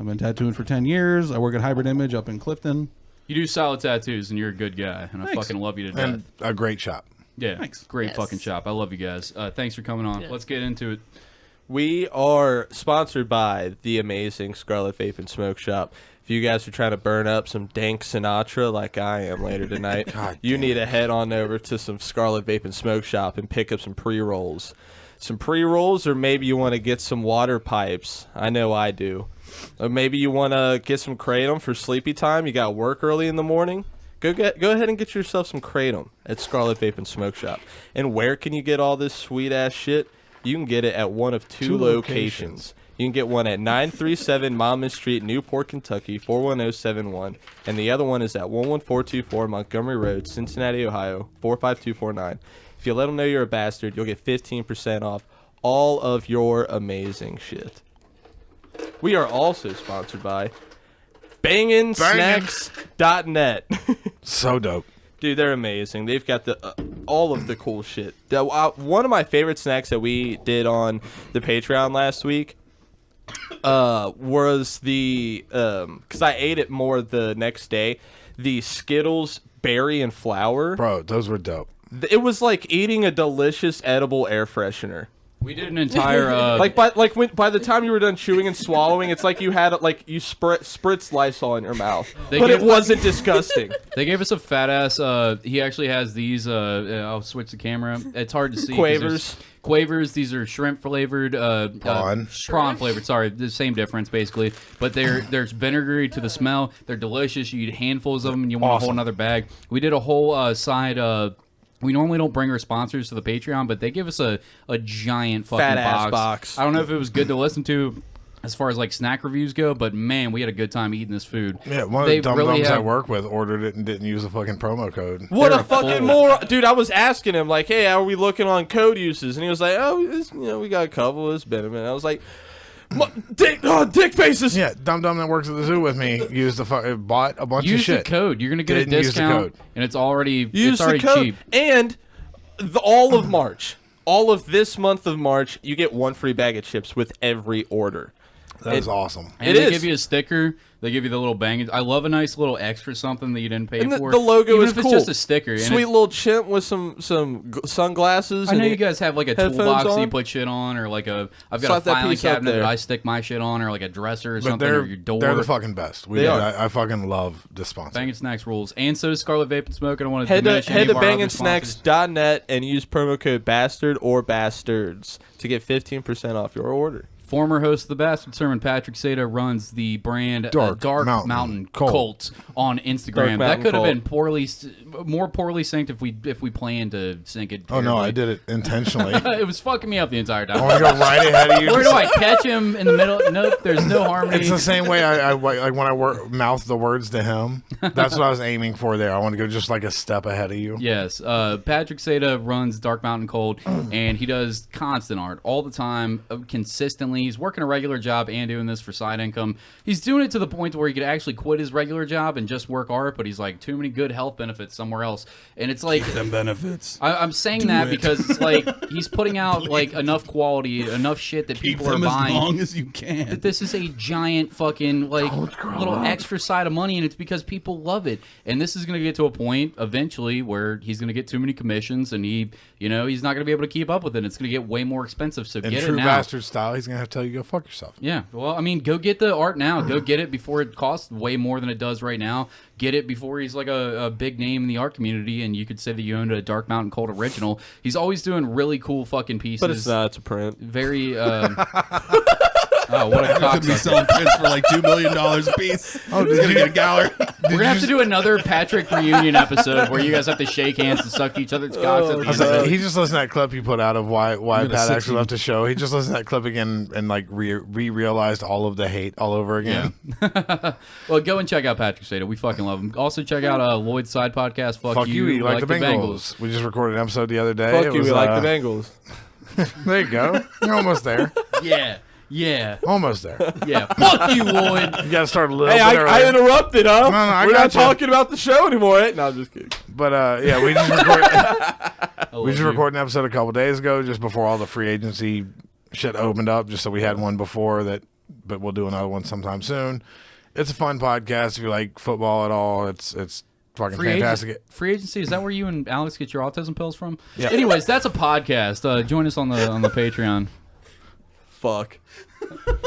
I've been tattooing for 10 years. I work at Hybrid Image up in Clifton. you do solid tattoos, and you're a good guy, and I Thanks. fucking love you to death. And a great shop. Yeah, Thanks. great Yes. fucking shop. I love you guys. Thanks for coming on. Yeah. Let's get into it. We are sponsored by the amazing Scarlet Vape and Smoke Shop. If you guys are trying to burn up some dank Sinatra like I am later tonight, you need to head on over to some Scarlet Vape and Smoke Shop and pick up some pre-rolls. Some pre-rolls, or maybe you want to get some water pipes. I know I do. Or maybe you want to get some Kratom for sleepy time. You got work early in the morning. Go ahead and get yourself some Kratom at Scarlet Vape and Smoke Shop. And where can you get all this sweet-ass shit? You can get it at one of two locations. You can get one at 937 Monmouth Street, Newport, Kentucky, 41071. And the other one is at 11424 Montgomery Road, Cincinnati, Ohio, 45249. If you let them know you're a bastard, you'll get 15% off all of your amazing shit. We are also sponsored by BanginSnacks.net. So dope. Dude, they're amazing. They've got the all of the cool shit. One of my favorite snacks that we did on the Patreon last week was the because I ate it more the next day. The Skittles berry and flour. Bro, those were dope. It was like eating a delicious edible air freshener. We did an entire... By the time you were done chewing and swallowing, it's like you had you spritz Lysol in your mouth. But it wasn't disgusting. They gave us a fat ass. He actually has these. I'll switch the camera. It's hard to see. 'cause Quavers. there's Quavers. These are shrimp flavored. Prawn. Prawn flavored. Sorry, the same difference basically. But there's vinegary to the smell. They're delicious. You eat handfuls of them, and you want a whole another bag. We did a whole side. We normally don't bring our sponsors to the Patreon, but they give us a giant fucking Fat-ass box. I don't know if it was good to listen to as far as like snack reviews go, but man, we had a good time eating this food. Yeah, one of the dum-dums I work with ordered it and didn't use the fucking promo code. What They're a fucking full. moron. Dude, I was asking him, like, hey, how are we looking on code uses? And he was like, oh, we got a couple. It's been a minute. I was like, dick faces. Yeah, dum-dum that works at the zoo with me bought a bunch of Use shit. the code. You're gonna get Didn't a use the discount, code. and it's already Use already the code. cheap. And all of March, all of this month of March, you get one free bag of chips with every order. That is awesome. And they give you a sticker. They give you the little bang. I love a nice little extra something that you didn't pay And for. the logo Even is if it's cool. just a sticker. And Sweet little chimp with some sunglasses. I know and you guys have like a headphones toolbox that you on. put shit on, or like I've got Slap a that filing piece up cabinet that there. I stick my shit on, or like a dresser or But something, or your door. they're the fucking best. They are. I fucking love this sponsor. Bangin' Snacks rules. And so does Scarlet Vape and Smoke. I don't want to Head diminish to any of our other banginsnacks.net and use promo code BASTARD or BASTARDS to get 15% off your order. Former host of the Bastard Sermon, Patrick Seda, runs the brand Dark Mountain Cult. Cult on Instagram. Dark That Mountain could have Cult. been more poorly synced if we planned to sync it. Oh no, terribly. I did it intentionally. It was fucking me up the entire time. I want to go right ahead of you. Where do I catch him in the middle? Nope, there's no harmony. It's the same way I like when I mouth the words to him. That's what I was aiming for there. I want to go just like a step ahead of you. Yes, Patrick Seda runs Dark Mountain Cold, and he does constant art all the time, consistently. He's working a regular job and doing this for side income. He's doing it to the point where he could actually quit his regular job and just work art, but he's like, too many good health benefits somewhere else. And it's like... Them benefits. I'm saying that because it's like he's putting out like enough quality, enough shit that Keep people are them as buying. long as you can. That this is a giant fucking like little extra side of money, and it's because people love it. And this is going to get to a point eventually where he's going to get too many commissions, and he's not going to be able to keep up with it. It's going to get way more expensive. So In get true it now. bastard style, he's gonna have to tell you go fuck yourself. Yeah, well, I mean, go get the art now. Go get it before it costs way more than it does right now. Get it before he's like a big name in the art community, and you could say that you owned a Dark Mountain Cult original. He's always doing really cool fucking pieces. But it's not. It's a print. Very. Oh, what a I could be cocksucker. selling prints for like $2 million a piece. Oh, he's gonna get a gallery. We're gonna have to do another Patrick reunion episode where you guys have to shake hands and suck each other's cocks at the I end was of like, it. he just listened to that clip you put out of why gonna Pat 16. actually left the show. He just listened to that clip again and like realized all of the hate all over again. Well, go and check out Patrick Sada. We fucking love him. Also, check out Lloyd's side podcast. Fuck you, you like the Bengals. We just recorded an episode the other day. Fuck It you, was, we like the Bengals. There you go. You're almost there. Yeah. Almost there. Yeah. Fuck you, Lloyd. You got to start a little Hey, bit earlier. I interrupted, huh? No, I We're not gotcha. talking about the show anymore. No, I'm just kidding. But yeah, we just recorded. I We love just you. recorded an episode a couple days ago, just before all the free agency shit opened up. Just so we had one before that, but we'll do another one sometime soon. It's a fun podcast if you like football at all. It's fucking fantastic. Free agency, is that where you and Alex get your autism pills from? Yeah. Anyways, that's a podcast. Join us on the Patreon. Fuck.